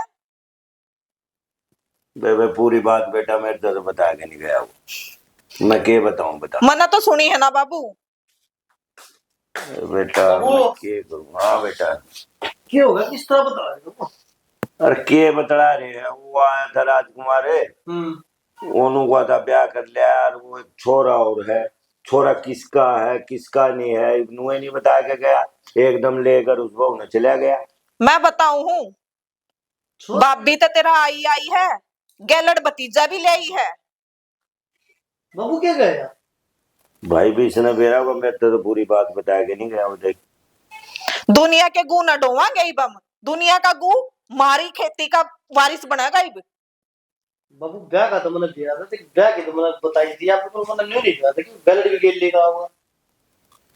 बे पूरी बात बेटा मेरे तो बता के नहीं गया वो। मैं क्या बताऊं बता। मना तो सुनी है ना बाबू। बेटा मैं क्या करूं। हाँ बेटा। क्या होगा, किस तरह बता रहे हो? अरे के बतला रहे हैं, वो आया था राजकुमार है, ओनू का था ब्याह कर लिया यार। वो एक छोरा और है, छोरा किसका है किसका नहीं है नुए नहीं बता के गया, एकदम लेकर उस बहू ने चला गया। मैं बताऊं हूँ, भाभी तो तेरा आई आई है, गैलट भतीजा भी ले आई है। बाबू क्या गया? भाई भी इसने बेरा को मेरे तो पूरी बात बता के नहीं गया। वो देख दुनिया के गू न ढोवा गई बम, दुनिया का गू मारी खेती का वारिस बनेगा। बाबू ब्याह का तो मैंने दिया था, ब्याह की तो मैंने बताई थी आपको, तो मैंने नहीं दिया था कि गैलट भी गेल लेगा होगा।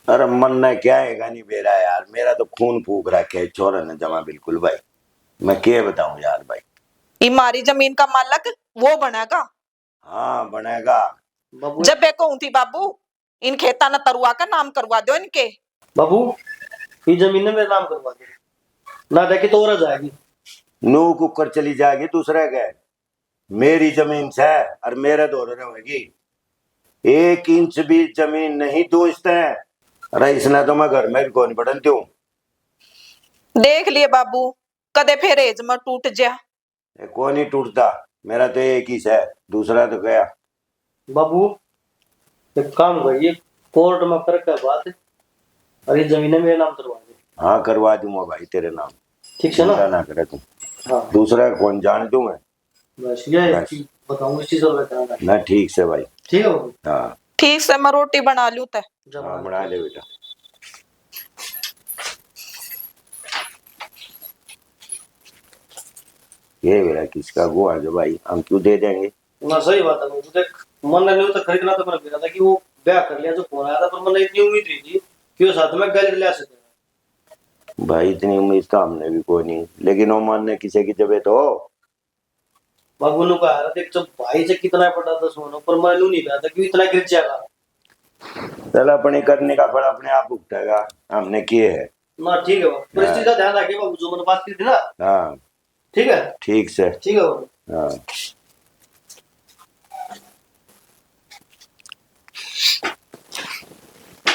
अरे मन ने क्या है नहीं बेरा यार, मेरा तो खून फूक रखे है छोरा ने जमा बिल्कुल। भाई मैं क्या बताऊं यार भाई। हमारी जमीन का मालक वो बनेगा। हाँ बनेगा। बाबू जब कहूं थी बाबू इन खेता न तरुआ का नाम करवा दो इनके। बाबू ये जमीन मेरे नाम करवा दे, ना देखी तो और जाएगी। नू कुकर चली जाएगी दूसरे के, मेरी जमीन से और मेरे दौर रहेगी। 1 इंच भी जमीन नहीं तू इसने। अरे इसने तो मैं घर में कौन बढ़न दूं। देख लिए बाबू कदे फिर एज में टूट जा। कौन ही टूटता, मेरा तो एक ही है, दूसरा तो गया। बाबू एक काम करिए, कोर्ट में करके बात और ये जमीन मेरे नाम करवा दे। हाँ करवा दूंगा भाई तेरे नाम, ठीक है ना? चिंता ना करे तू। हाँ दूसरा कौन जान दूं मैं। बस ये बताऊंगा इस चीज और ना ठीक से भाई। ठीक है बाबू। हाँ ठीक से मैं रोटी बना लूं ते। हाँ बना ले बेटा। ये मेरा किसका गुआ जो भाई, हम क्यों दे देंगे। ना सही बात है बाबू, देख मन नहीं तो खरीदना तो मैंने था कि वो ब्याह कर लिया जो फोन आया था, पर मैंने इतनी उम्मीद नहीं थी कि वो साथ में गैलट ले आ सके। भाई इतनी उम्मीद तो हमने भी कोई नहीं, लेकिन ओमान ने किसी की तबीयत हो। बाबू ने कहा देख जब भाई से कितना पड़ा था सोना, पर मैं नहीं कहा था कि इतना गिर जाएगा। चल अपने करने का फल अपने आप भुगतेगा, हमने किए है ना ठीक है बाबू, पर इस चीज का ध्यान रखिए बाबू, जो मैंने बात की थी ना। हाँ ठीक है ठीक से। ठीक है बाबू। हाँ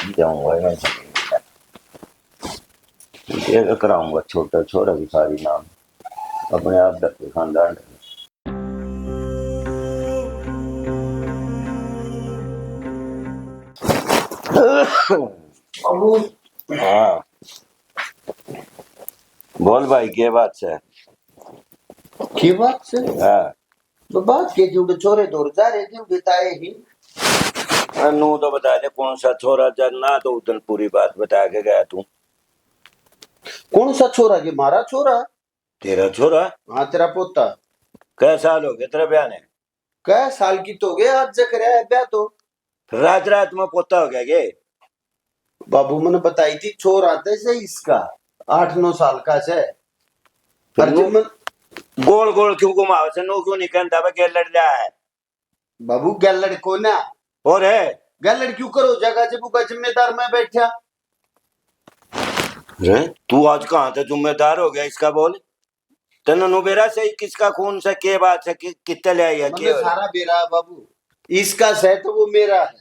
जाऊंगा मैं, ये कराऊंगा छोटा छोटा भिखारी नाम, अपने आप डर खानदान। बाबू हाँ बोल भाई क्या बात से। की बात से? हाँ तो बात के जुड़े छोरे दौर जा रहे थे बताए ही। नू तो बता दे कौन सा छोरा ना, तो उधर पूरी बात बता के गया तू। कौन सा छोरा? की मारा छोरा? तेरा छोरा? हाँ तेरा पोता। कै साल हो गए तेरे ब्याह ने? कै साल की तो गया आज जक रहा है ब्याह तो। फिर रात रात में पोता हो गया के? बाबू मैंने बताई थी छोर आते से इसका 8-9 साल का से। फिर पर जब मन गोल गोल क्यों घुमावे से? नो क्यों नहीं कहता बे लड़ लिया है? बाबू गैलड़ को ना और है गैलड़ क्यों करो जगह जब का जिम्मेदार मैं बैठा। रे तू आज कहाँ से जिम्मेदार हो गया इसका? बोल तेन नुबेरा से किसका खून से के बात से कितने ले आई है मैंने सारा बेरा है बाबू। इसका से तो वो मेरा है।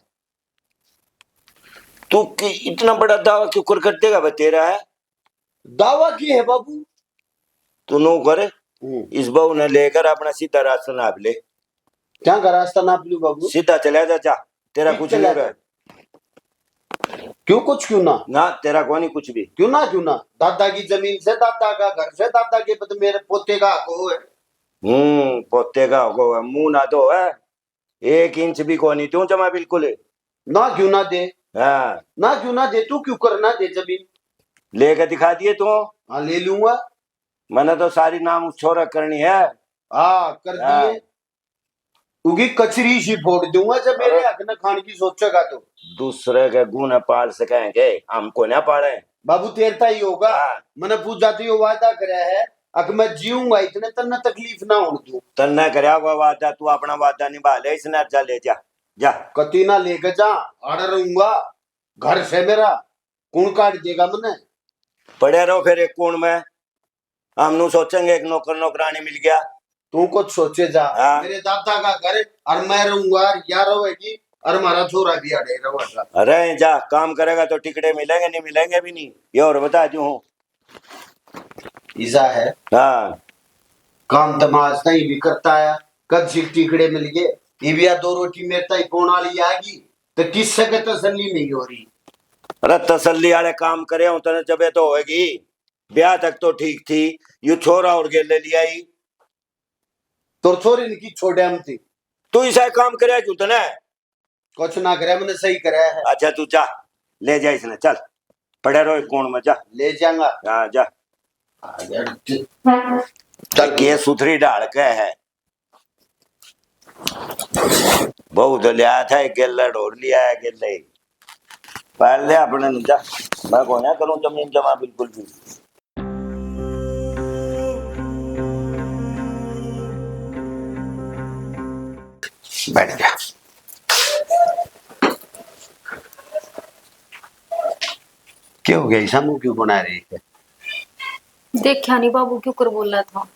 तू इतना बड़ा दावा क्यों कर देगा बे? तेरा है दावा की है बाबू। तू नो करे इस बहू ने लेकर अपना सीधा रास्ता नाप ले। क्या का रास्ता नाप लू बाबू? सीधा चला जा तेरा कुछ नहीं रहा। क्यों कुछ क्यों ना तेरा को नहीं कुछ भी। क्यों ना दादा की जमीन से दादा का घर से दादा के पद मेरे पोते का हक है। पोते का होगा मुंह ना दो है 1 इंच भी को नहीं तू जमा बिल्कुल ना क्यों ना दे। हाँ ना क्यों ना दे तू क्यों करना दे जमीन। लेकर दिखा दिए तू। हाँ ले लूंगा। मैंने तो सारी नाम छोरा करनी है। हाँ कर दिए। उगी कचरी सी फोड़ दूंगा जब मेरे हक न खान की सोचेगा तो। दूसरे के गुण पाल सकेंगे हमको ना पाले। बाबू तेरता ही होगा। मैंने पूछा तो वादा कराया है अगर मैं जीऊंगा इतने तन्ना तकलीफ ना हो दूं। तन्ना करया हुआ वादा तू अपना वादा निभा ले। इसने जा ले जा कती ना लेकर जा आड़ रहूंगा घर से मेरा कौन काट देगा मैंने। पड़े रहो फिर एक कोण में हम सोचेंगे एक नौकर नौकरानी मिल गया। तू कुछ सोचे जा। मेरे दादा का घर और मैं रहूंगा या रहेगी और हमारा छोरा भी अड़े रहेगा। अरे जा काम करेगा तो टिकटे मिलेंगे नहीं मिलेंगे भी नहीं ये और बता दू हूँ। ईसा है हाँ काम तमाश नहीं भी करता है कद सिर्फ टिकड़े मिल गए ये भी 2 रोटी मेरे तक कौन वाली आएगी तो किससे के तसल्ली नहीं हो रही। अरे तसल्ली वाले काम करे हूँ तेने जबे तो होगी। ब्याह तक तो ठीक थी यू छोरा और गेल ले लिया ही तो छोरी इनकी छोड़े हम थी। तू ऐसा काम करे क्यों तने? कुछ ना करे मैंने सही कराया है। अच्छा तू जा ले जा इसने चल पड़े रहो कौन में जा ले जाऊंगा। हाँ जा चल ये सुथरी डाल के है बहुत लिया था गेल्ला ढोर लिया है गेल्ले पाल ले अपने जा मैं को ना करूं जमीन जमा बिल्कुल भी। बैठ जा। क्या हो गया ईसा मुंह क्यों बना रही है? देखा नहीं बाबू क्यों कर बोल रहा था।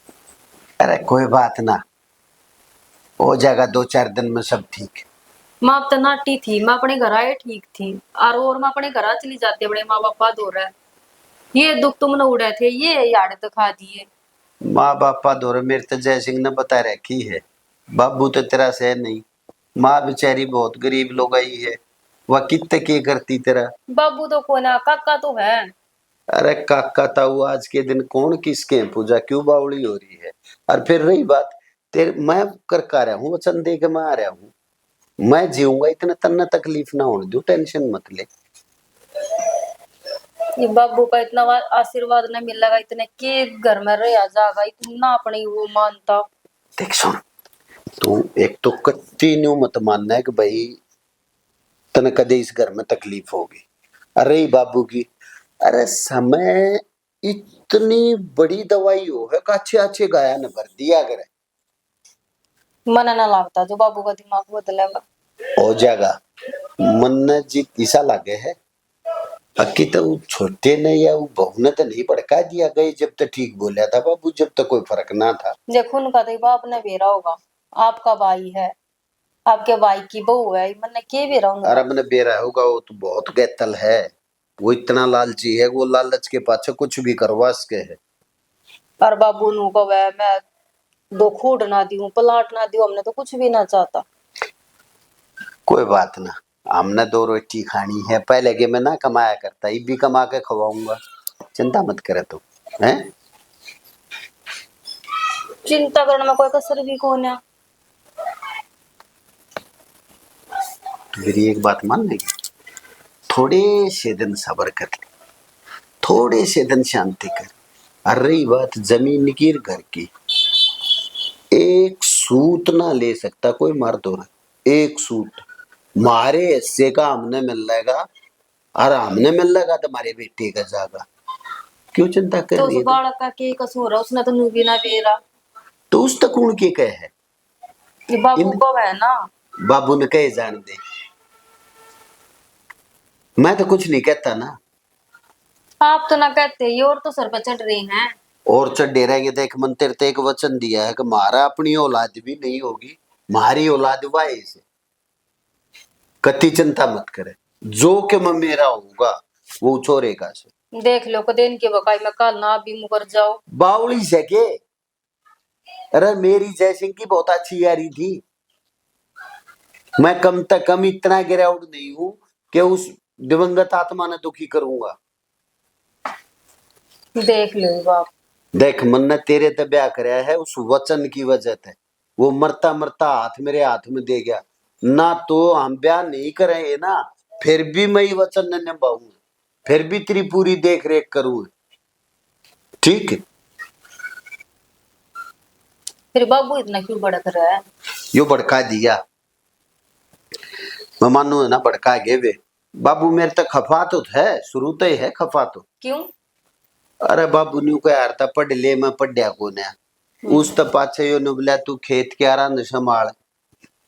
अरे कोई बात ना हो जाएगा 2-4 दिन में सब ठीक। माँ अब तो नाटी थी मैं अपने घर आए ठीक थी और मैं अपने घर चली जाती बड़े माँ बापा दो रहा है ये दुख तुमने उड़े थे ये याद तो खा दिए। माँ बापा दो रहे मेरे तो जय सिंह ने बता रखी है बाबू तो तेरा सह नहीं। माँ बेचारी बहुत गरीब लोग आई है वह कितने के करती तेरा। बाबू तो को ना काका तो है। अरे काका ताऊ आज के दिन कौन किसके पूजा क्यों बावली हो रही है। और फिर रही बात तेरे मैं कर रहा हूँ वचन दे के मैं आ रहा हूँ मैं जीऊंगा इतना तन्ना तकलीफ ना होने दो टेंशन मत ले। ये बाबू का इतना आशीर्वाद न मिलेगा इतने के घर में रह जाएगा इतना अपने वो मानता। देख सुन तू एक तो कत्ती न्यू मत मानना है कि भाई तने कदे इस घर में तकलीफ होगी। अरे बाबू की अरे समय इतनी बड़ी दवाई हो है अच्छे अच्छे गाया न भर दिया करे मन ना लगता जो बाबू का दिमाग बदलेगा हो जाएगा मन जी ईसा लागे है अक्की तो छोटे ने या वो बहू ने तो नहीं भड़का दिया गई जब तक ठीक बोला था बाबू जब तक कोई फर्क ना था। देखो उनका तो बाप ने बेरा होगा आपका भाई है आपके भाई की बहू है मैंने के बेरा अरे मैंने बेरा होगा वो तो बहुत गैतल है वो इतना लालची है वो लालच के पाछे कुछ भी करवा सके है। पर बाबू नु को मैं 2 खूट ना दूं पलाट ना दूं हमने तो कुछ भी ना चाहता। कोई बात ना हमने 2 रोटी खानी है पहले के मैं ना कमाया करता ये भी कमा के खवाऊंगा चिंता मत करे तू हैं। चिंता करने में कोई कसर भी कौन है। मेरी एक बात मान लेगी थोड़े से दिन सब्र कर ले थोड़े से दिन शांति कर और रही बात जमीन की घर की, एक सूत ना ले सकता कोई मर्द और एक सूत मारे हिस्से का हमने मिल जाएगा, और हमने मिल लगा तुम्हारे बेटे का जागा। क्यों चिंता कर तो रही उस है? बालक का के कसूर है, उसने तो नूबी ना बेरा। तो उस तक कौन के कहे है? ये बाबू इन को है ना। बाबू ने कहे जान दे, मैं तो कुछ नहीं कहता ना। आप तो ना कहते, ये और तो सर पर चढ़ रही हैं। और चढ़े रहेंगे तो एक मंत्र ते एक वचन दिया है कि मारा अपनी औलाद भी नहीं होगी, मारी औलाद वाई से कति चिंता मत करे, जो कि मैं मेरा होगा वो छोरेगा से। देख लो कदे इनके बकाई में काल ना भी मुकर जाओ। बावली से के, अरे मेरी जयसिंह की बहुत अच्छी यारी थी, मैं कम तक कम इतना गिरावट नहीं हूं कि उस दिवंगत आत्मा ने दुखी करूंगा। देख लो बाप। देख मन ने तेरे ते ब्याह कराया है उस वचन की वजह से, वो मरता मरता हाथ मेरे हाथ में दे गया ना, तो हम ब्याह नहीं करेंगे ना, फिर भी मैं ये वचन न निभाऊंगा, फिर भी तेरी पूरी देख रेख करूंगा, ठीक है? फिर बाबू इतना क्यों भड़क रहा है? यो भड़का दिया, मैं मानू है ना भड़का गए वे। बाबू मेरे तक खफा तो है, शुरू तो ही है खफा तो। क्यों? अरे बाबू न्यू को यार था पढ़ ले, मैं पढ़िया को ने उस तो पाछे यो ने बोला तू खेत के आरा न संभाल,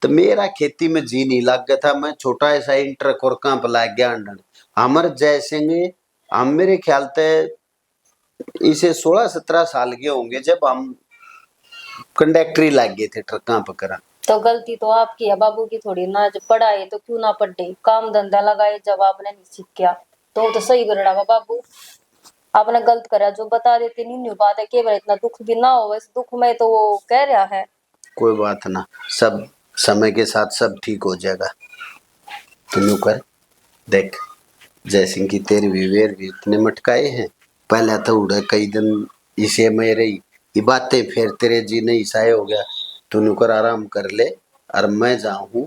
तो मेरा खेती में जी नहीं लग गया था, मैं छोटा ऐसा इंटर कोरका पर लाग गया अंडन। हमर जैसे हम मेरे ख्याल से इसे 16-17 साल के होंगे जब हम कंडक्टरी लाग गए थे ट्रका पकड़ा। तो गलती तो आपकी है, बाबू की थोड़ी ना। जब पढ़ाए तो क्यों ना पढ़े, काम धंधा लगाए, जब आपने नहीं सीखा तो सही करना वा बाबू। आपने गलत करा, जो बता देते नहीं न्यू बात है, केवल इतना दुख भी ना हो, इस दुख में तो वो कह रहा है। कोई बात ना, सब समय के साथ सब ठीक हो जाएगा, तुम कर देख। जयसिंह की तेरी विवेर भी इतने मटकाए हैं, पहले तो उड़े कई दिन इसे में रही ये बातें, फिर तेरे जी नहीं ईसाए हो गया, तू कर आराम कर ले, और मैं जाऊं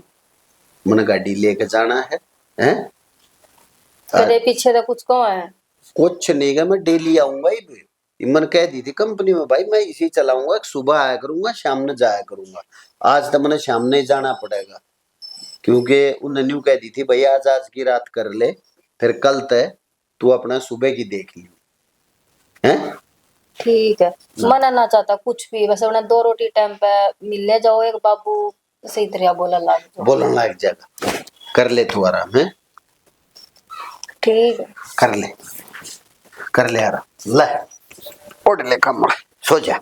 मन गाड़ी लेके जाना है, हैं? तेरे पीछे तो कुछ कौन है? कुछ नहीं गा, मैं डेली आऊंगा ही भी। इमन कह दी थी कंपनी में भाई मैं इसी चलाऊंगा, सुबह आया करूंगा शाम में जाया करूंगा। आज तो मैंने शाम में ही जाना पड़ेगा, क्योंकि उन्होंने न्यू कह दी थी भाई आज की रात कर ले, फिर कल तय तू अपना सुबह की देख ली, हैं? ठीक है, मना ना चाहता कुछ भी, बस उन्हें 2 रोटी टाइम पे मिल ले जाओ। एक बाबू सही तरह बोला लाग जाओ। बोलने लग जाएगा, कर ले तू आराम, है? ठीक है, कर ले आराम, ले उठ ले कमर, सो जा,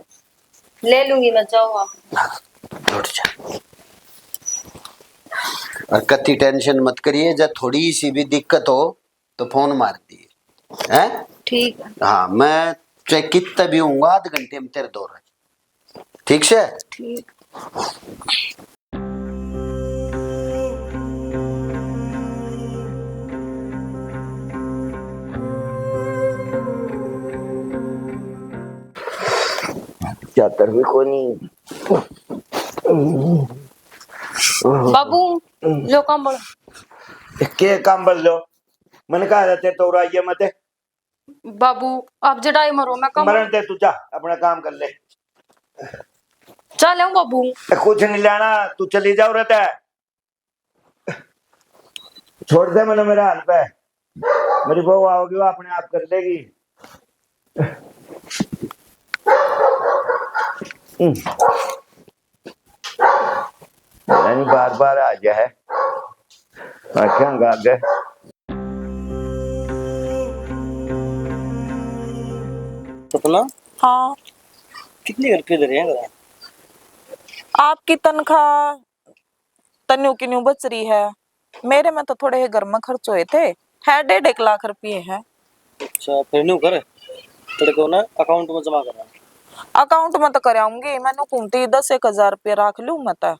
ले लूंगी मैं, जाओ आप। उठ जा, और कति टेंशन मत करिए, जब थोड़ी सी भी दिक्कत हो तो फोन मार दिए, हैं? ठीक है। हाँ मैं चाहे कितना भी हूँ आध घंटे में तेरे दौर, ठीक से? ठीक। क्या तरवी को नहीं बाबू लो कंबल। के काम बल लो, मैंने कहा रहते तो राइए मत बाबू आप जड़ाई मरो, मैं कंबल मरण दे, तू जा अपना काम कर ले। चल आऊं बाबू। कुछ नहीं लेना, तू चली जाओ रहता है, छोड़ दे मैंने मेरा हाल पे, मेरी बहू आओगी वो अपने आप कर लेगी। बार बार आ गया है, आख्या गा गए। सपना हाँ, कितनी घर पे रहे हैं? आपकी तनख्वाह तन्यू की न्यू बच रही है, मेरे में तो थोड़े ही घर में खर्च हुए थे, है 1.5 लाख रुपये है। अच्छा फिर न्यू कर तेरे को ना अकाउंट में जमा करना। अकाउंट में तो कराऊंगी, मैंने कुंती 10-1 हजार रुपये रख लू, मैं तो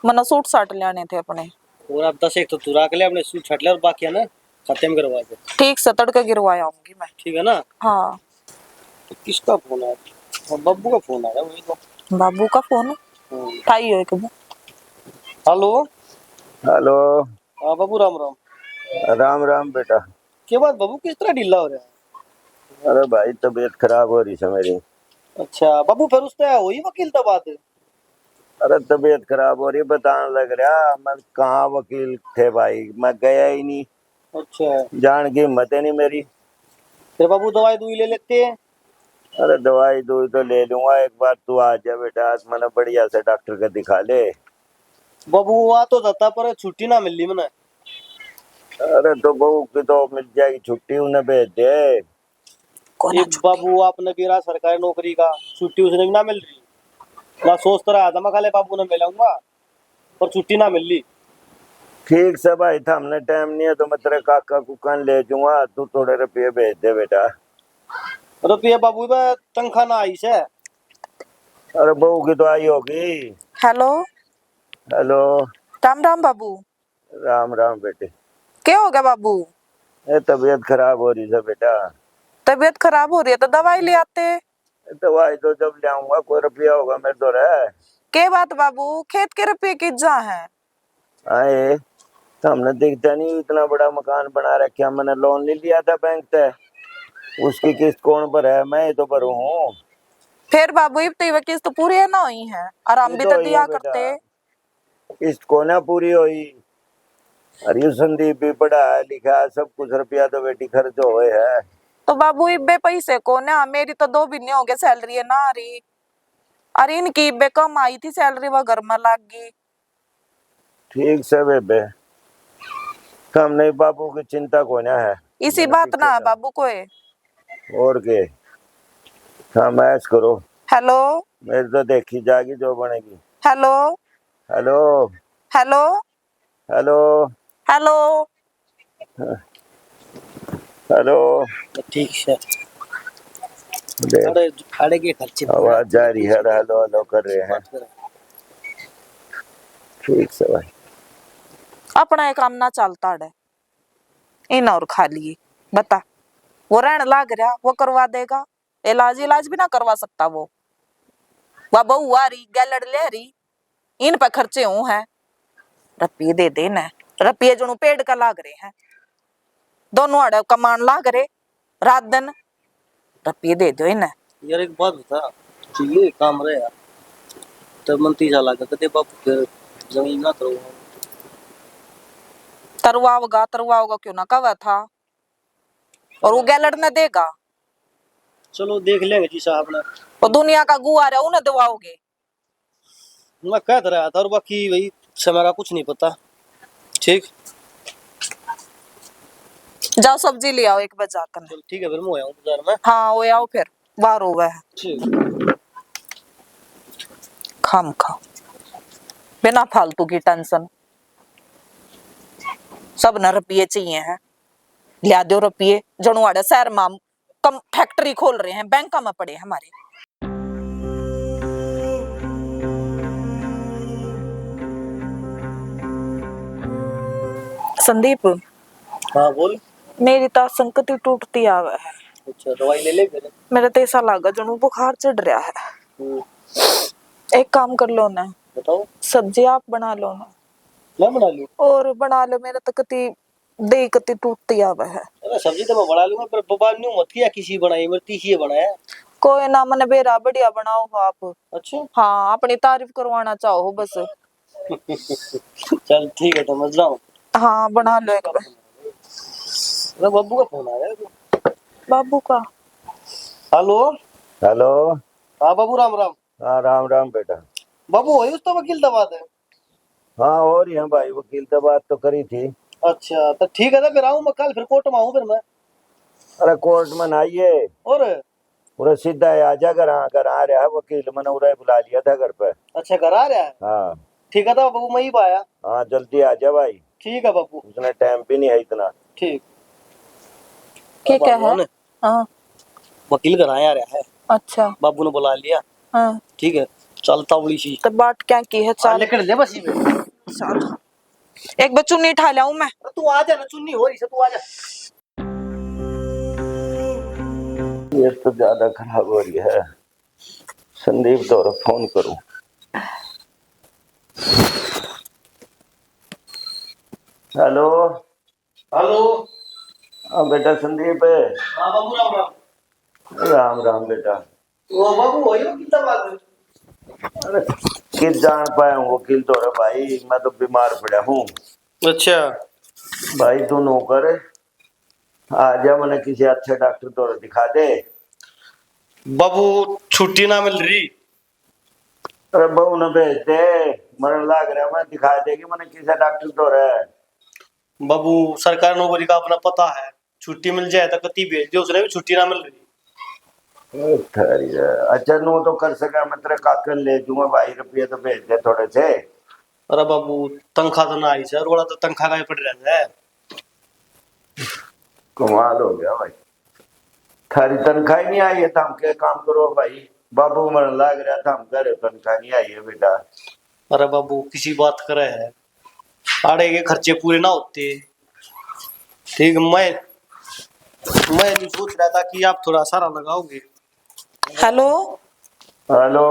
मैंने सूट साट लेने थे अपने। और आप 10 एक तो तू रख ले, अपने सूट छट ले, और बाकी है ना खाते में करवा दे। ठीक से तड़के गिरवाया आऊंगी मैं। ठीक है ना? हाँ। तो किसका फोन आया? हाँ, बब्बू का फोन आया वही तो। बाबू का फोन उठाई हो एक बार। हेलो हेलो, हाँ बाबू राम राम। राम राम बेटा। क्या बात बाबू, किस तरह ढीला हो रहा है? अरे भाई तबीयत खराब हो रही है मेरी। अच्छा बाबू फिर उससे हुई वकील तो बात। अरे तबीयत खराब हो रही है, बताने लग रहा मैं कहाँ वकील थे भाई, मैं गया ही नहीं। अच्छा जान की हिम्मत है नहीं मेरी। फिर बाबू दवाई दुई ले लेते हैं। अरे दवाई दूई तो ले लूंगा, एक बार तू आ जा बेटा, आज मैंने बढ़िया से डॉक्टर का दिखा ले। बाबू आ तो जाता पर छुट्टी ना मिली मैंने। अरे तो बहू की तो मिल जाएगी छुट्टी, उन्हें भेज दे। ये बाबू आपने भी सरकारी नौकरी का छुट्टी उसने भी ना मिल रही। मैं सोचता रहा था मैं खाले बाबू ने मिलाऊंगा पर छुट्टी ना मिल रही। ठीक से भाई था, हमने टाइम नहीं है तो मैं तेरे काका कुकान ले जाऊंगा, तू थोड़े रुपये भेज दे बेटा। रुपये बाबू बे तनखा ना आई से। अरे बहू की तो आई होगी। हेलो। हेलो। राम राम बाबू। राम राम बेटे। क्या हो गया बाबू? ये तबीयत खराब हो रही है बेटा। तबीयत खराब हो रही है तो दवाई ले आते। दवाई तो जब ले आऊंगा, कोई रुपया होगा मेरे तो रे। के बात बाबू, खेत के रुपये की जा है। आए तो हमने दिखता नहीं, इतना बड़ा मकान बना रखा, मैंने लोन नहीं लिया था बैंक से, उसकी किस्त कौन पर है, मैं ही तो भरू हूँ। फिर बाबू इब किस्त तो पूरी है ना हुई है, आराम ये भी तो तो हुई दिया है बेटा, करते। किस्त को ना पूरी हुई। अरे संदीप भी पढ़ा है लिखा है, सब कुछ रुपया तो बेटी खर्च हुए है। तो बाबू इब्बे पैसे को ना, मेरी तो 2 महीने हो गए सैलरी है ना आ रही। अरे इनकी इब्बे कम आई थी सैलरी, वह घर में लग गई। ठीक से बेबे, हम नहीं, बाबू की चिंता को ना है। इसी बात ना बाबू को है। और के हम ऐश करो, हेलो। मेरी तो देखी जाएगी जो बनेगी। Hello. Hello. Hello. Hello. Hello. Hello. ठीक है। देख अरे अड़े के खर्चे आवाज जा रही है, हेलो हेलो कर रहे हैं। ठीक से भाई, अपना एक काम ना चलता है इन और खा लिए। बता, वो रहने लाग रहा वो करवा देगा? इलाज इलाज भी ना करवा सकता वो। वह बहू आ रही गैलड़ ले रही, इन पर खर्चे हूं है। रुपये दे देना, रुपये जो पेड़ का लाग रहे हैं, दोनों आड़े कमान लाग रहे रात दिन। रुपये दे दो इन्हें। यार एक बात बता, चाहिए काम रहे यार तो मंती जा लगा कदे बाबू फिर जमीन ना करो। तरवाओगा क्यों ना कवा था, और वो गैलड़ ने देगा। चलो देख लेंगे जी साहब ने। वो दुनिया का गुआ है, उन्हें दवाओगे। मैं कह रहा था और बाकी भाई समय का कुछ नहीं पता। ठीक जाओ सब्जी ले आओ 1 बजे आकर। चल ठीक है फिर मैं आऊँ बाजार में। हाँ वो आओ फिर, बाहर हो गए ठीक। खाम खा बिना फालतू की टेंशन। सब न रुपये चाहिए हैं, लिया दो रुपये। जनुआड़े शहर में कम फैक्ट्री खोल रहे हैं, बैंक में पड़े हमारे। संदीप, हाँ बोल। मेरी तो संकति टूटती आवे है। अच्छा दवाई ले ले फिर। मेरा तो ऐसा लगा जनु बुखार चढ़ रहा है। एक काम कर लो ना, बताओ। सब्जी आप बना लो ना। मैं बना लूँ? और बना लो, मेरा तो कति दे कति टूटती आवे है। अरे सब्जी तो मैं बना लूंगा पर बाबा ने मत किया किसी बनाई, मेरे तीसी बनाया। कोई ना, मैंने बेरा बढ़िया बनाओ आप। अच्छा हाँ, अपनी तारीफ करवाना चाहो बस। चल ठीक है तो मैं जाऊँ। हाँ बना लो एक बार। अरे बाबू का फोन आया। बाबू का? हेलो। हेलो। हाँ बाबू राम राम। हाँ राम राम बेटा। बाबू वही उस तो वकील दबा दे। हाँ और यहाँ भाई वकील से बात तो करी थी। अच्छा तो ठीक है ना, फिर आऊँ मैं कल, फिर कोर्ट में आऊँ फिर मैं। अरे कोर्ट में ना आइए, और पूरा सीधा आजा, घर आ रहा है वकील, मैंने उन्हें बुला लिया था घर पे। अच्छा घर आ रहा है? हाँ ठीक है तो बाबू मैं ही आया। हाँ जल्दी आ जा भाई। ठीक है बाबू। उसने टाइम भी नहीं है इतना। ठीक। क्या है? हाँ वकील घर आया रहा है। अच्छा। बाबू ने बुला लिया। हाँ ठीक है चलता बड़ी सी तो बात क्या की है? चल लेकर ले बस ही में। चल, एक बच्चू नहीं ठा लाऊं मैं। तू आ जा ना, चुन्नी हो रही से तू आ जा। ये तो ज्यादा खराब हो रही है, संदीप तो फोन करूं। हेलो। हेलो। हाँ बेटा संदीप है। हाँ बाबू राम राम। राम राम बेटा। वो बाबू वही हो कितना बात है? अरे किल जान पाया हूँ, वकील तो रे भाई, मैं तो बीमार पड़ा हूँ। अच्छा भाई तू नौकर आ जा, मैंने किसी अच्छे डॉक्टर तो दिखा दे। बाबू छुट्टी ना मिल रही। अरे बहू ने भेज दे, मरण लाग रहा, मैं दिखा देगी, मैंने किसी डॉक्टर तो रहा। बाबू सरकारी नौकरी का अपना पता है, छुट्टी मिल जाए तो कति भेज दे, उसने भी छुट्टी ना मिल रही। अच्छा नो तो कर सका, मैं तेरे काकल ले दूंगा भाई, रुपये तो भेज दे थोड़े से। अरे बाबू तनख्वाह तो ना आई सर, रोड़ा तो तनख्वाह का ही पड़ रहा है। कमाल हो गया भाई, थारी तनख्वाह ही नहीं आई है, तो हम क्या काम करो भाई। बाबू मरण लाग रहा था, हम करे तनख्वाह नहीं आई है बेटा। अरे बाबू किसी बात करे है, आड़े के खर्चे पूरे ना होते। ठीक, मैं नहीं सोच रहा था कि आप थोड़ा सारा लगाओगे। Hello hello.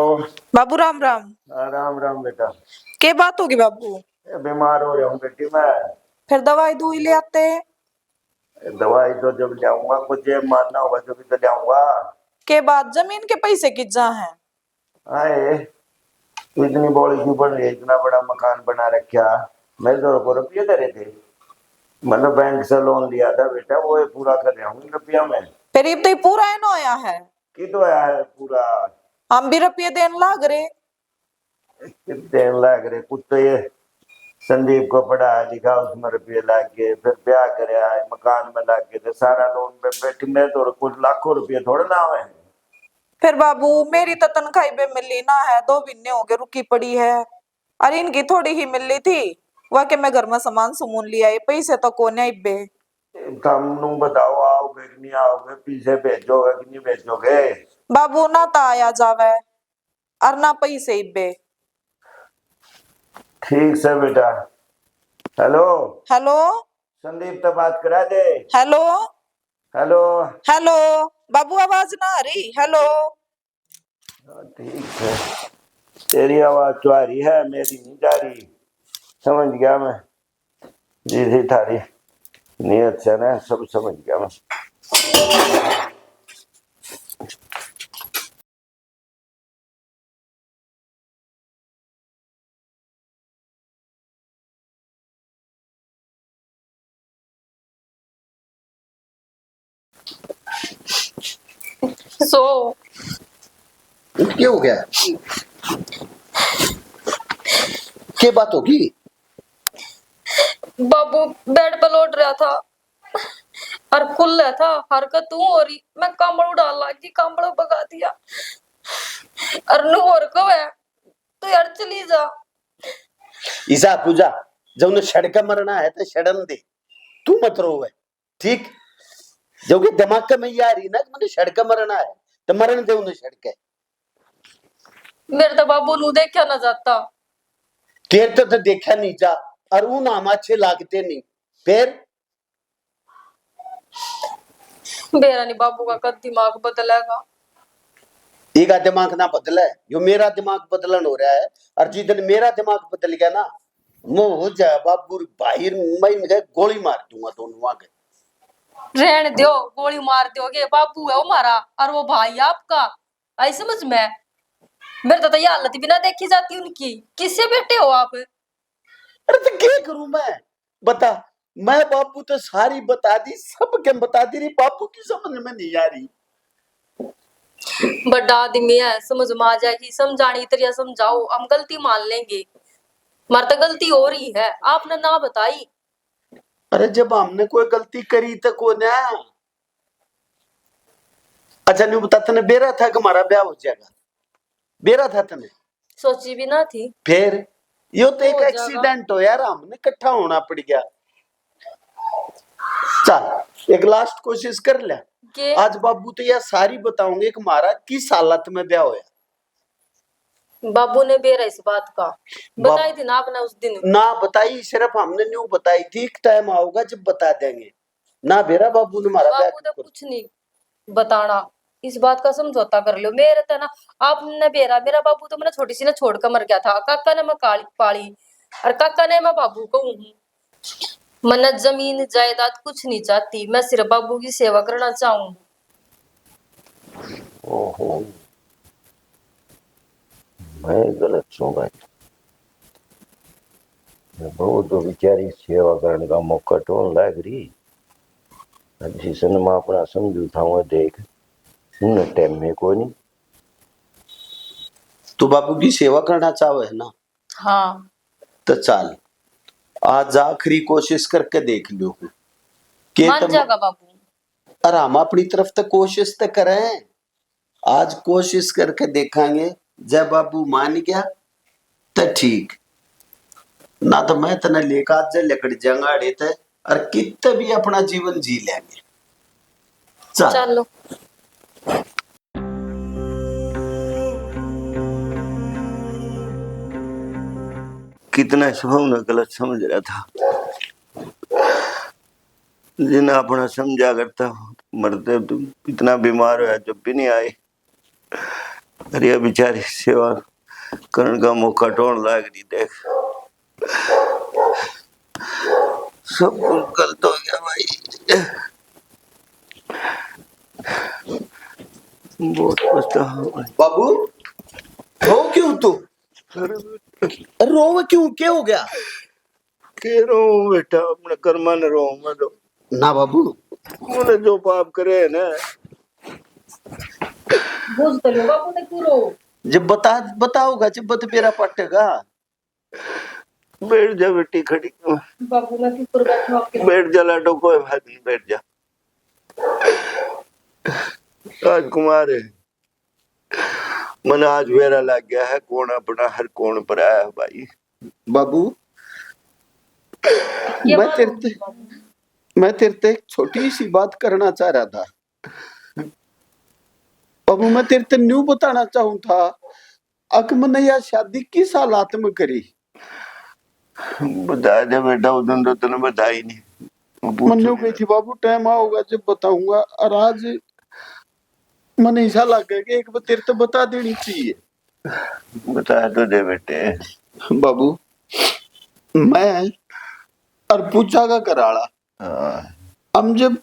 बाबू, राम राम। राम राम बेटा। के बात होगी बाबू? बीमार हो रहा हूँ बेटी मैं। फिर दवाई दूई ले आते। दवाई तो जब जाऊंगा, कुछ ये मानना होगा तभी तो जाऊंगा। के बाद जमीन के पैसे कितना है? आए इतनी बड़ी क्यों बन रही है, इतना बड़ा मकान बना रखा। मेरे को रुपये दे रहे थे, मैंने बैंक से लोन लिया था बेटा, वो ये पूरा कर रहा हूँ रुपया में। फिर ये तो पूरा है नोया है। कि तो आया है पूरा। हम भी रुपये देने लाग रहे। कितने लग रहे, कुछ तो ये संदीप को पढ़ाया लिखा, उसमें रुपये लाग गए, फिर ब्याह कराया, मकान में लाग गए थे, सारा लोन पे बेटी में तो कुछ लाखों रुपये थोड़े ना हुए। फिर बाबू मेरी तो तनख्वाही बे मिली ना है, 2 महीने हो गए रुकी पड़ी है। अरे इनकी थोड़ी ही मिली थी, वह के मैं घर में सामान सुमून लिया, ये पैसे तो कोने इब्बे। तुम बताओ, आओगे कि नहीं आओगे, पीछे भेजोगे कि नहीं भेजोगे? बाबू ना तो आया जावे और ना पैसे इब्बे। ठीक से बेटा। हेलो हेलो संदीप तो बात करा दे। Hello hello. हेलो बाबू, आवाज ना आ रही? हेलो ठीक है, तेरी आवाज तो आ रही है, मेरी नहीं जा रही। समझ गया मैं, जी थी थारी नियत से ना, सब समझ गया मैं। सो क्या हो गया? क्या बात होगी? बाबू बेड पर लौट रहा था और खुल रहा था, हरकत तू हो रही, मैं कंबल डाल लगी, कंबल भगा दिया। और नू और को है तो यार चली जा। ईसा पूजा, जब उन्हें सड़क मरना है तो सड़न दे, तू मत रोवे। ठीक, जब दिमाग का में ये आ रही ना कि मुझे सड़क मरना है तो मरण दे उन्हें सड़क। मेरे तो बाबू नू देखा ना जाता। तेर तो देखा नहीं जा, और वो नाम अच्छे लागते नहीं। फिर मेरा नहीं बाबू का कद दिमाग बदलेगा। एक दिमाग ना बदला है, जो मेरा दिमाग बदलन हो रहा है, और जिस दिन मेरा दिमाग बदल गया ना, मुंह हो जाए बाबू बाहर, मैं गोली मार दूंगा दोनों आगे। रहने दो, गोली मार दोगे, बाबू है वो हमारा और वो भाई आपका, आई समझ में। मेरे तो ये हालत भी ना देखी जाती उनकी। किससे बैठे हो आप? अरे तो क्या करूं मैं, बता। मैं बापू तो सारी बता दी, सब क्या बता दी रही, बापू की समझ में नहीं आ रही। बड़ा आदमी है, समझ में आ जाएगी, समझानी तरह समझाओ, हम गलती मान लेंगे। मर तो गलती हो रही है, आपने ना बताई। अरे जब हमने कोई गलती करी तो को ना। अच्छा नहीं बता, तने बेरा था कि हमारा ब्याह हो जाएगा? बेरा था तने? सोची भी ना थी। फिर यो तो एक हो जाएगा। एक्सीडेंट हो यार, हमने इकट्ठा होना पड़ गया। चल एक लास्ट कोशिश कर ले। के आज बाबू तो यह सारी बताऊंगे कि हमारा किस हालत में ब्याह होया। बाबू ने बेरा इस बात का बताई थी ना आपने उस दिन। ना बताई, सिर्फ हमने न्यू बताई थी, टाइम आओगा जब बता देंगे ना। बेरा बाबू ने हमारा बाबू ने कुछ नहीं बताना, इस बात का समझौता कर लो। मेरे तो ना आपने बेरा, मेरा बाबू तो मैंने छोटी सी ना छोड़ कर मर गया था। काका ने मैं काली पाली और काका ने मैं बाबू को हूँ। मैं जमीन जायदाद कुछ नहीं चाहती, मैं सिर्फ बाबू की सेवा करना चाहूँ। ओहो, मैं गलत छूँ भाई। बहुत तो बेचारी सेवा करने का मौका टोन लाग रही। जिसन मैं अपना समझू था वो देख टाइम में कोई नहीं। तू बाबू की सेवा करना चाहे है ना, हाँ तो चल आज आखिरी कोशिश करके देख लो कि मान जाएगा बाबू। और हम अपनी तरफ तो कोशिश तो करें। आज कोशिश करके देखेंगे, जब बाबू मान गया तो ठीक, ना तो मैं तना लेकर आज लकड़ जंगाड़े थे और कितने भी अपना जीवन जी लेंगे। चल चलो कितना स्वभाव न गलत समझ रहा था। जिन्हें अपना समझा करता मरते तो इतना बीमार हुआ जब भी नहीं आए। अरे बेचारी सेवा करने का मौका टोन लाग रही देख। सब कुछ गलत हो गया भाई। बहुत पछतावा भाई। बाबू रो क्यों तू? रो क्यों, क्या हो गया? के रो बेटा, अपने कर्मा ने रो मैं तो ना बाबू, मैंने जो पाप करे है ना। बुझ तो लो बाबू ने क्यों रो। जब बताओगा जब बत मेरा पटेगा। बैठ जा बेटी खड़ी। बाबू मैं फिर बैठू आपके। बैठ जा लाडो, कोई बात नहीं, बैठ जा। राजकुमार है, मन आज वेरा लग गया है, कौन अपना हर कौन पर आया है भाई। बाबू मैं तेरे से एक छोटी सी बात करना चाह रहा था। बाबू मैं तेरे से न्यू बताना चाहूँ था, अक मैंने यह शादी किस हालात में करी। बता दे बेटा, उधर तो तूने बताई नहीं। मन्नू गई थी बाबू, टाइम आओगा जब बताऊंगा। और आज मैंने ऐसा लगा कि एक बार तेरे तो बता देनी चाहिए। बता तो दे बेटे। बाबू मैं और पूछा का कराड़ा, हम जब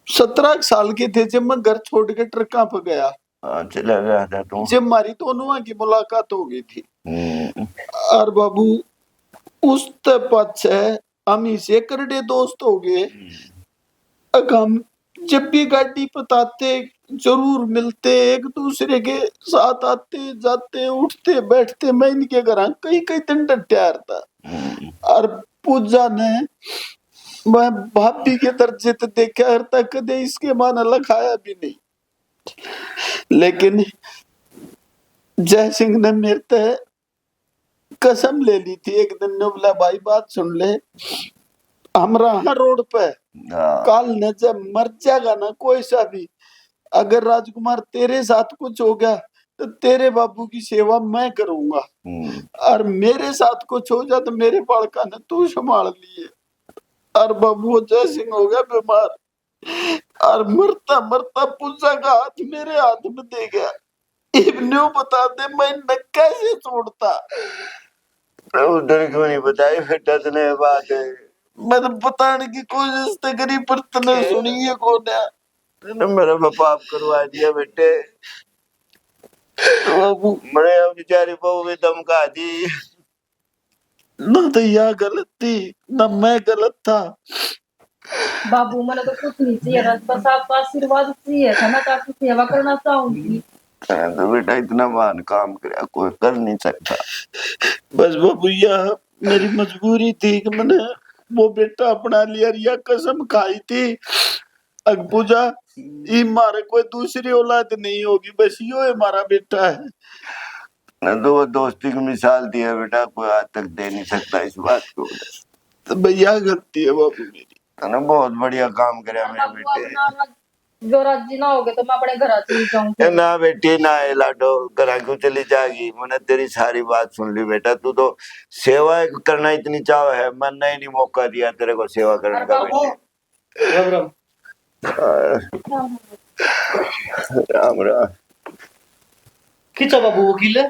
17 साल के थे, जब मैं घर छोड़ के ट्रका पे गया, चला गया था तू। जब हमारी दोनों की मुलाकात हो गई थी। और बाबू उस पाछे हम इसे करड़े दोस्त हो गए। हम जब भी गाड़ी पताते जरूर मिलते, एक दूसरे के साथ आते जाते उठते बैठते। मैं इनके घर कई कई दिन डटार था। और पूजा ने मैं भाभी के दर्जे तो देखा करता, कदे इसके मान लखाया भी नहीं। लेकिन जय सिंह ने मेरे से कसम ले ली थी एक दिन, ने बोला भाई बात सुन ले, हमरा रोड पे काल न जब मर जाएगा ना कोई सा भी, अगर राजकुमार तेरे साथ कुछ हो गया तो तेरे बाबू की सेवा मैं करूंगा। और मेरे साथ कुछ हो जाए तो मेरे बालका ने तू संभाल लिए। और बाबू जय सिंह हो गया बीमार, और मरता मरता पूजा का हाथ मेरे हाथ में दे गया। इब्न्यू बता दे मैं न कैसे छोड़ता। उधर क्यों नहीं बताई बेटा तूने बात है? मैंने बताने की कोशिश तो करी पर तूने सुनी है कौन है? तूने मेरा पाप करवा दिया बेटे। मैंने बेचारी बहू भी धमका दी। ना तो यह गलत थी ना मैं गलत था। बाबू मैंने तो कुछ नहीं चाहिए था, बस आपका आशीर्वाद चाहिए था, मैं तो आपकी सेवा करना चाहूंगी। तो बेटा इतना महान काम किया कोई कर नहीं सकता। बस बाबू यह मेरी मजबूरी थी कि मैंने वो बेटा अपना लिया, या कसम खाई थी अग पूजा ये मारे कोई दूसरी औलाद नहीं होगी, बस यो हमारा बेटा है। तो दोस्ती की मिसाल दी है बेटा, कोई आज तक दे नहीं सकता इस बात को। तो भैया गलती है बाबू मेरी। तूने बहुत बढ़िया काम किया मेरे बेटे। जो राजी ना होगे तो मैं अपने घर चली जाऊंगी। ना बेटी ना है लाडो, घर क्यों चली जाएगी? मैंने तेरी सारी बात सुन ली बेटा। तू तो सेवा करना इतनी चाह है, मैंने ही नहीं मौका दिया तेरे को सेवा करने का बेटे। राम राम। राम राम। किचा बाबू वकील है?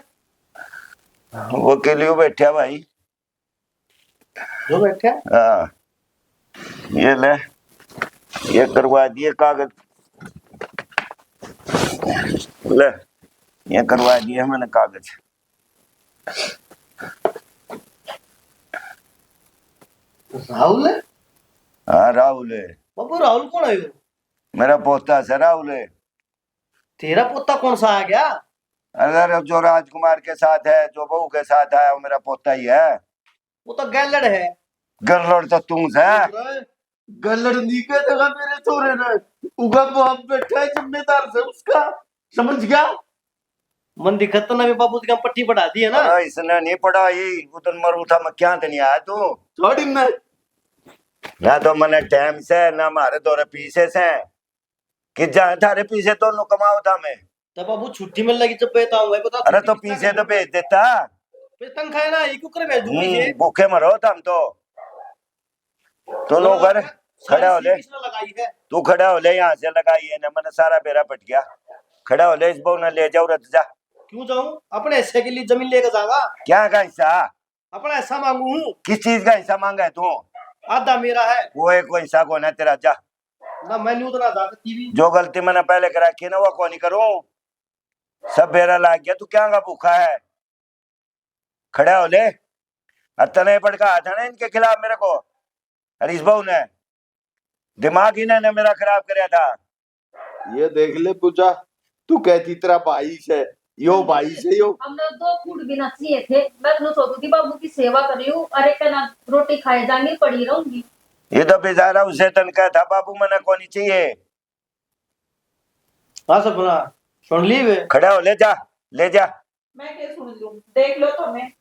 वकील क्यों बैठा भाई? जो बैठा? हाँ ये ले, ये करवा दिए कागज। ले ये करवा दिया मैंने कागज। राहुल है? हाँ राहुल है। बाबू राहुल कौन है वो? मेरा पोता है राहुल है। तेरा पोता कौन सा आ गया? अगर जो राजकुमार के साथ है, जो बहू के साथ आया, वो मेरा पोता ही है। वो तो गैलड़ है। गल्लड़ तो तुम से। गलड़ नहीं कहते मेरे छोरे ने, उगा बाप बैठा है जिम्मेदार से उसका, समझ गया? मन दिखत तो ना बाबू की पट्टी बढ़ा दी है ना। अरे इसने नहीं पढ़ाई, उधर मरू था मैं क्या तो नहीं आया तू। छोड़ी ना ना तो मैंने टाइम से ना मारे दौरे पीछे से कि जाए थारे पीछे तो नु कमाओ था मैं। तब बाबू छुट्टी मिल लगी जब बेटा हुआ है बता। अरे तो पीछे तो भेज देता। फिर तंग खाए ना, ये क्यों कर भेज दूं पीछे? भूखे मरो तुम तो लोग घर खड़ा हो ले। लगाई है तू खड़ा हो ले, यहाँ से लगाई है ना, मैंने सारा बेरा पट गया। खड़ा हो ले, इस बहू ने ले जाओ रत जा। क्यों जाऊं? अपने हिस्से के लिए जमीन लेकर जाऊंगा। क्या का हिस्सा? अपना हिस्सा मांगू हूँ। किस चीज का हिस्सा मांगा है तू? आधा मेरा है। वो एक कोई हिस्सा को ना तेरा, जा। ना मैंने उतना जा सकती भी। जो गलती मैंने पहले करा की ना वो कौन नहीं करूं। सब बेरा लाग गया, तू क्या का भूखा है? खड़ा हो ले। तने पड़का हाथ है ना इनके खिलाफ मेरे को। अरे इस बहू ने दिमाग ही ने मेरा खराब कराया था। ये देख ले पूजा, तू कहती तेरा भाई से, यो भाई से यो। हमने 2 फूट भी ना चाहिए थे। मैं तो सोचती थी बाबू की सेवा कर रही हूँ, अरे कहना रोटी खाए जाएंगे पड़ी रहूंगी। ये तो बेचारा उसे तनका था, बाबू मना को नहीं चाहिए। हाँ सपना सुन ली वे। खड़ा हो ले, जा ले जा। मैं क्या सुन लूं, देख लो तुम्हें।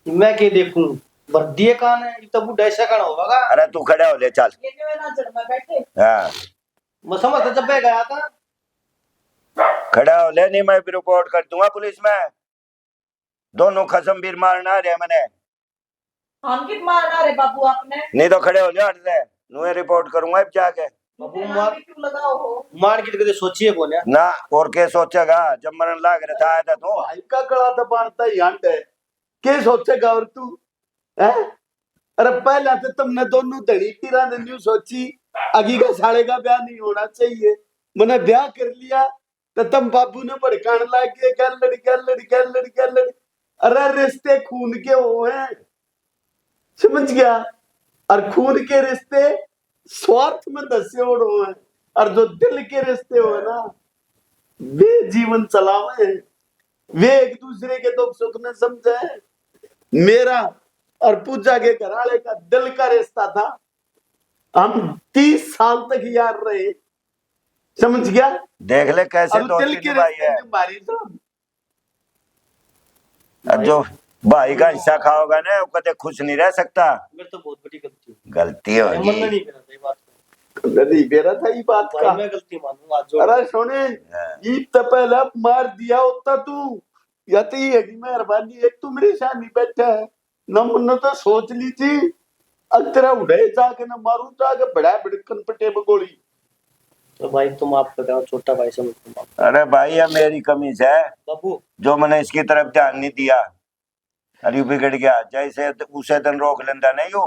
मैं क्या देखूं? बर्दिए कान है, ये तो बुढ़ा ऐसा कान होगा। अरे तू खड़ा हो ले, चल। ये क्यों ना जड़ में बैठे? हाँ मैं समझता जब मैं गया था। खड़ा हो ले, नहीं मैं भी रिपोर्ट कर दूंगा पुलिस में। दोनों खसम बीर मारना रहे मैंने। हम कित मारना रे बाबू आपने? नहीं तो खड़े हो ले, हट से नुए रिपोर्ट करूंगा अब जाके। बाबू इतने मार नाम भी क्यों लगाओ हो? मार के कदे सोचिए कौन है ना और क्या सोचेगा, जब मरण लाग रहा था आया था तू। भाई का कड़ा तो बांधता ही हंट है, क्या सोचेगा और तू है? अरे पहला तो तुमने दोनों धड़ी तीरा ने न्यू सोची अगी का साले का ब्याह नहीं होना चाहिए। मैंने ब्याह कर लिया तो तुम बाबू ने भड़काने लग गए, क्या लड़ी क्या लड़ी क्या लड़ी क्या लड़ी। अरे रिश्ते खून के हो हैं, समझ गया? और खून के रिश्ते स्वार्थ में धसे उड़ हो हैं, और जो दिल के रिश्ते हो ना वे जीवन चलावे हैं, वे एक दूसरे के दुख सुख में समझे हैं। मेरा और पूजा के घराले का दिल का रिश्ता था, हम 30 साल तक यार रहे, समझ गया? देख ले कैसे अब दोस्ती दिल के निभाई रिश्ते है। में भारी साहब अब जो भाई का हिस्सा खाओगा ना वो कदे खुश नहीं रह सकता। मेरे तो बहुत बड़ी गलती गलती मन होगी। नहीं मेरा ये बात नहीं बेरा था ये बात का। मैं गलती मानूंगा आज जो। अरे सोने ये तो पहले मार दिया होता तू, या तो ये की मेहरबानी, एक तू मेरे सामने बैठा है न, मन तो सोच ली थी अब तेरा उड़े जाके न मारू जाके बड़ा बड़कन पटे में गोली। तो भाई तुम आप बताओ, छोटा भाई समझ तुम आप। अरे भाई ये मेरी कमी है बाबू जो मैंने इसकी तरफ ध्यान नहीं दिया। अरे बिगड़ गया, जैसे उसे दिन रोक लेंदा नहीं यू,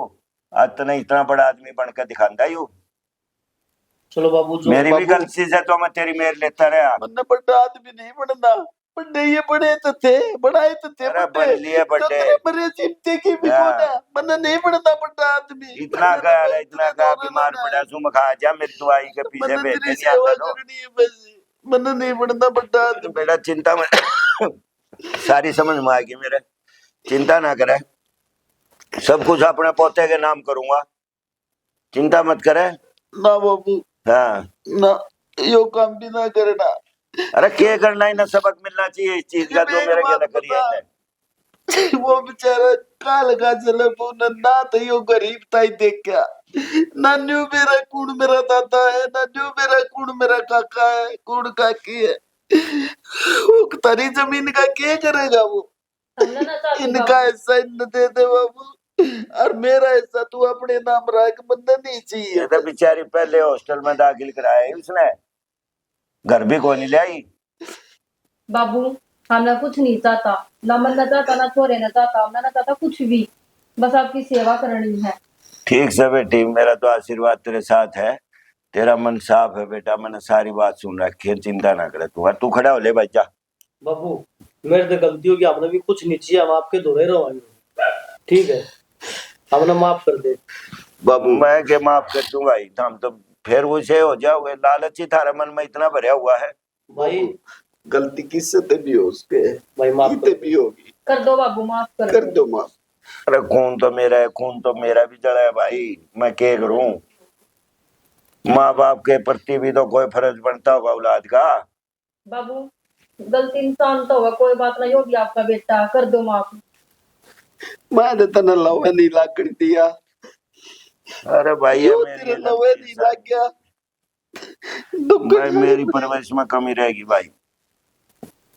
आज तो नहीं इतना बड़ा आदमी बनकर दिखांदा यू। चलो बाबू जो मेरी भी गलती है तो मैं तेरी मेर लेता रहा। मन्ना बड़ा आदमी नहीं बनना, बड़े ये बड़े तो थे, बड़ाए तो थे अरे बड़े, बन लिए बड़े। जो तेरे बड़े चिमटे की भी हाँ। कोना, मन्ना नहीं बनना बड़ा आदमी। इतना कह रहा, इतना कह बीमार पड़ा सुम खा जा, मेरी दवाई के पीछे मन्ना भेज तेरी नहीं आता सेवा तो। करनी है बस, मन्ना नहीं बनना बड़ा आदमी। बेटा चिंता में सारी समझ में आएगी मेरे, चिंता ना करे, सब कुछ अपने पोते के नाम करूंगा, चिंता मत करे। ना बाबू हाँ ना, यो काम भी ना करना। अरे क्या करना ही ना, सबक मिलना चाहिए इस चीज का जो मेरे के करिए। वो बेचारा काल का चले पूना ना तो यो गरीब ताई देख क्या, ना न्यू मेरा कौन मेरा दादा है, ना न्यू मेरा कौन मेरा काका है, कौन काकी है। वो तारी जमीन का क्या करेगा वो? हमने ना चाहती इनका बाबू। हिस्सा इन दे दे बाबू, और मेरा हिस्सा तू अपने नाम रख, बंदा नहीं चाहिए। ये तो बेचारी पहले हॉस्टल में दाखिल कराया उसने, घर भी कोई नहीं ले आई। बाबू हमने कुछ नहीं चाहता, ना मन ना चाहता ना छोरे ना चाहता, हमने ना चाहता कुछ भी, बस आपकी सेवा करनी है। ठीक से बेटी, मेरा तो आशीर्वाद तेरे साथ है, तेरा मन साफ है बेटा, मैंने सारी बात सुन रखी है, चिंता ना करे तू। तू खड़ा हो ले भाई जा। बाबू मेरे से गलती होगी, आपने भी कुछ नहीं चाहिए, हम आपके धोरे रहो, ठीक है, आपने माफ कर दे। बाबू मैं के माफ कर दूंगा ही, हम तो फिर उसे हो जाओगे। लालची थारा मन में इतना भरा हुआ है। भाई गलती किससे भी हो उसके, भाई माफ कर भी होगी, कर दो बाबू, माफ कर कर दो। दो माफ। अरे खून तो मेरा है, खून तो मेरा भी जड़ा है भाई, मैं क्या करूं। माँ बाप के प्रति भी तो कोई फर्ज बनता होगा औलाद का। बाबू गलती इंसान तो होगा, कोई बात नहीं, होगी आपका बेटा, कर दो माफ। मैं तो तना लवे नहीं लाकड़ दिया, अरे भाई ये क्यों मेरी तेरे लवे नहीं लग गया, दुख भाई मेरी परवरिश में कमी रहेगी भाई।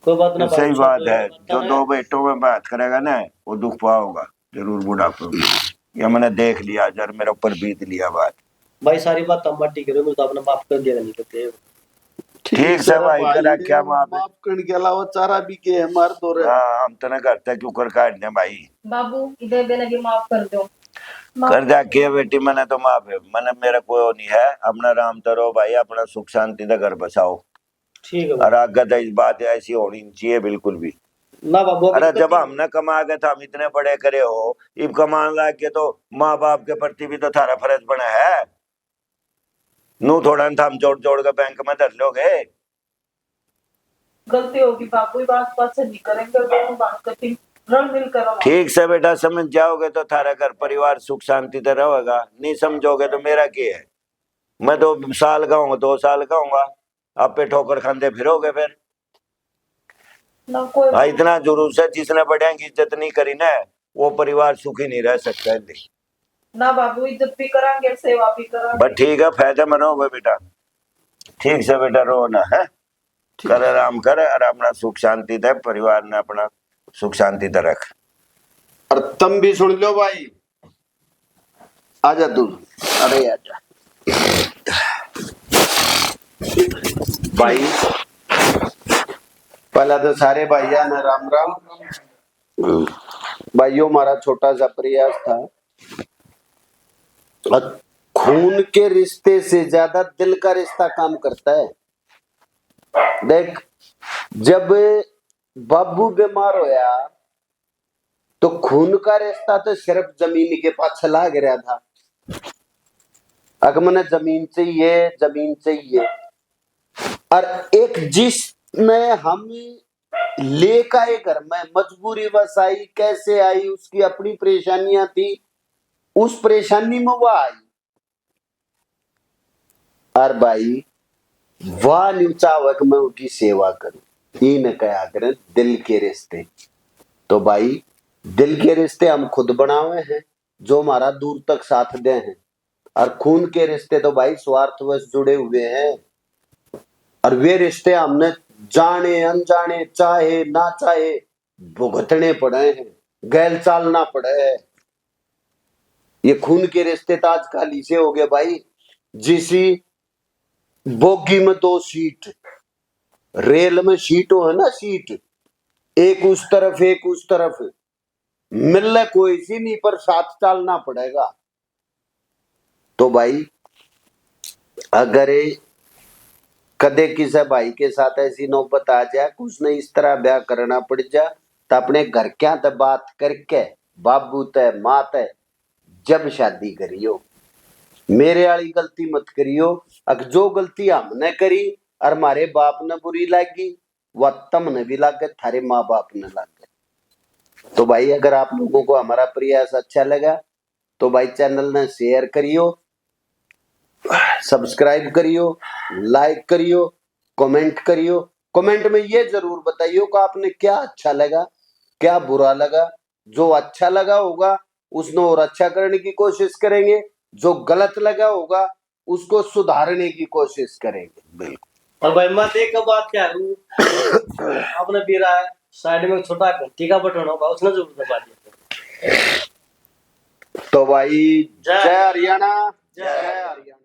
कोई बात ना, सही बात है, जो है। 2 बेटों में बात करेगा ना वो दुख पाओगा जरूर बुढ़ापे में। ये मैंने देख लिया, जर मेरे ऊपर बीत लिया बात। भाई सारी बात हम मट्टी करो, मुझे तो आपने माफ कर दिया, नहीं करते। ठीक से भाई करा क्या माफ माफ करने के अलावा चारा भी के हमारे तो रे। हाँ हम तो ना करते क्यों कर काट दे भाई। बाबू इधर देने की माफ कर दो। कर जा के बेटी, मैंने तो माफ है, मैंने मेरा कोई वो नहीं है। अपना राम तरो भाई, अपना सुख शांति से घर बसाओ। ठीक है और आगे तो इस बात ऐसी होनी नहीं चाहिए बिल्कुल भी। ना बाबू। अरे जब हमने कमा के था, हम इतने बड़े करे हो, इब कमान ला के तो माँ बाप के प्रति भी तो थारा फर्ज बना है। नू थोड़ा था हम जोड़ जोड़ के बैंक में धर लोगे। गलती होगी बाबू, बात बात से नहीं करेंगे, दोनों बात करती रल मिल करो। ठीक से बेटा समझ जाओगे तो थारा घर परिवार सुख शांति से रहेगा। नहीं समझोगे तो मेरा क्या है। मैं 2 साल का हूँ, 2 साल का हूँ, आप पे ठोकर खाते फिरोगे फिर। ना कोई हाँ इतना जुलूस है, जिसने बड़े की इज्जत नहीं करी ना वो परिवार सुखी नहीं रह सकता है। ना बाबू, इज्जत भी करांगे, सेवा भी करांगे। बस ठीक है, फायदे में रहोगे बेटा, ठीक से बेटा रो ना है। कर आराम कर, और अपना सुख शांति दे, परिवार ने अपना सुख शांति दे रख। और तुम भी सुन लो भाई, आजा तू, अरे आजा भाई। पहला तो सारे भाइया ने राम राम। भाइयों हमारा छोटा सा प्रयास था, और खून के रिश्ते से ज्यादा दिल का रिश्ता काम करता है। देख जब बाबू बीमार होया तो खून का रिश्ता तो सिर्फ जमीन के पाछे लाग रहा था। अगर मैंने जमीन चाहिए, जमीन चाहिए, और एक जिसने हम लेकर आए घर में, मजबूरी बस आई, कैसे आई, उसकी अपनी परेशानियां थी, उस परेशानी में वह आई। और भाई वाह न्यूचावक में उनकी सेवा करूं, ये न कहा करें दिल के रिश्ते। तो भाई दिल के रिश्ते हम खुद बनावे हैं, जो हमारा दूर तक साथ दे हैं। और खून के रिश्ते तो भाई स्वार्थवश जुड़े हुए हैं, और वे रिश्ते हमने जाने अनजाने, चाहे ना चाहे, भुगतने पड़े हैं, गैल चालना पड़े है। ये खून के रिश्ते तो आजकल इसे हो गए भाई, जिसी बोगी में 2 सीट, रेल में सीटों है ना, सीट एक उस तरफ एक उस तरफ, मिलने कोई सी नहीं, पर साथ चलना पड़ेगा। तो भाई अगर कदे किसी भाई के साथ ऐसी नौबत आ जाए, कुछ नहीं इस तरह ब्याह करना पड़ जाए, तो अपने घर क्या तो बात करके बाबू तय माँ तय जब शादी करियो। मेरे वाली गलती मत करियो। अगर जो गलती हमने करी और हमारे बाप ने बुरी लगी, वह तुमने भी लागे, थारे माँ बाप ने लागे। तो भाई अगर आप लोगों को हमारा प्रयास अच्छा लगा तो भाई चैनल ने शेयर करियो, सब्सक्राइब करियो, लाइक करियो, कमेंट करियो। कमेंट में ये जरूर बताइयो कि आपने क्या अच्छा लगा, क्या बुरा लगा। जो अच्छा लगा होगा उसने और अच्छा करने की कोशिश करेंगे, जो गलत लगा होगा उसको सुधारने की कोशिश करेंगे। बिल्कुल। और भाई मैं एक बात क्या हूँ, आपने भी रहा है साइड में छोटा घंटी का बटन होगा, उसने जरूर दबा दिया। तो भाई जय जय हरियाणा, जय हरियाणा।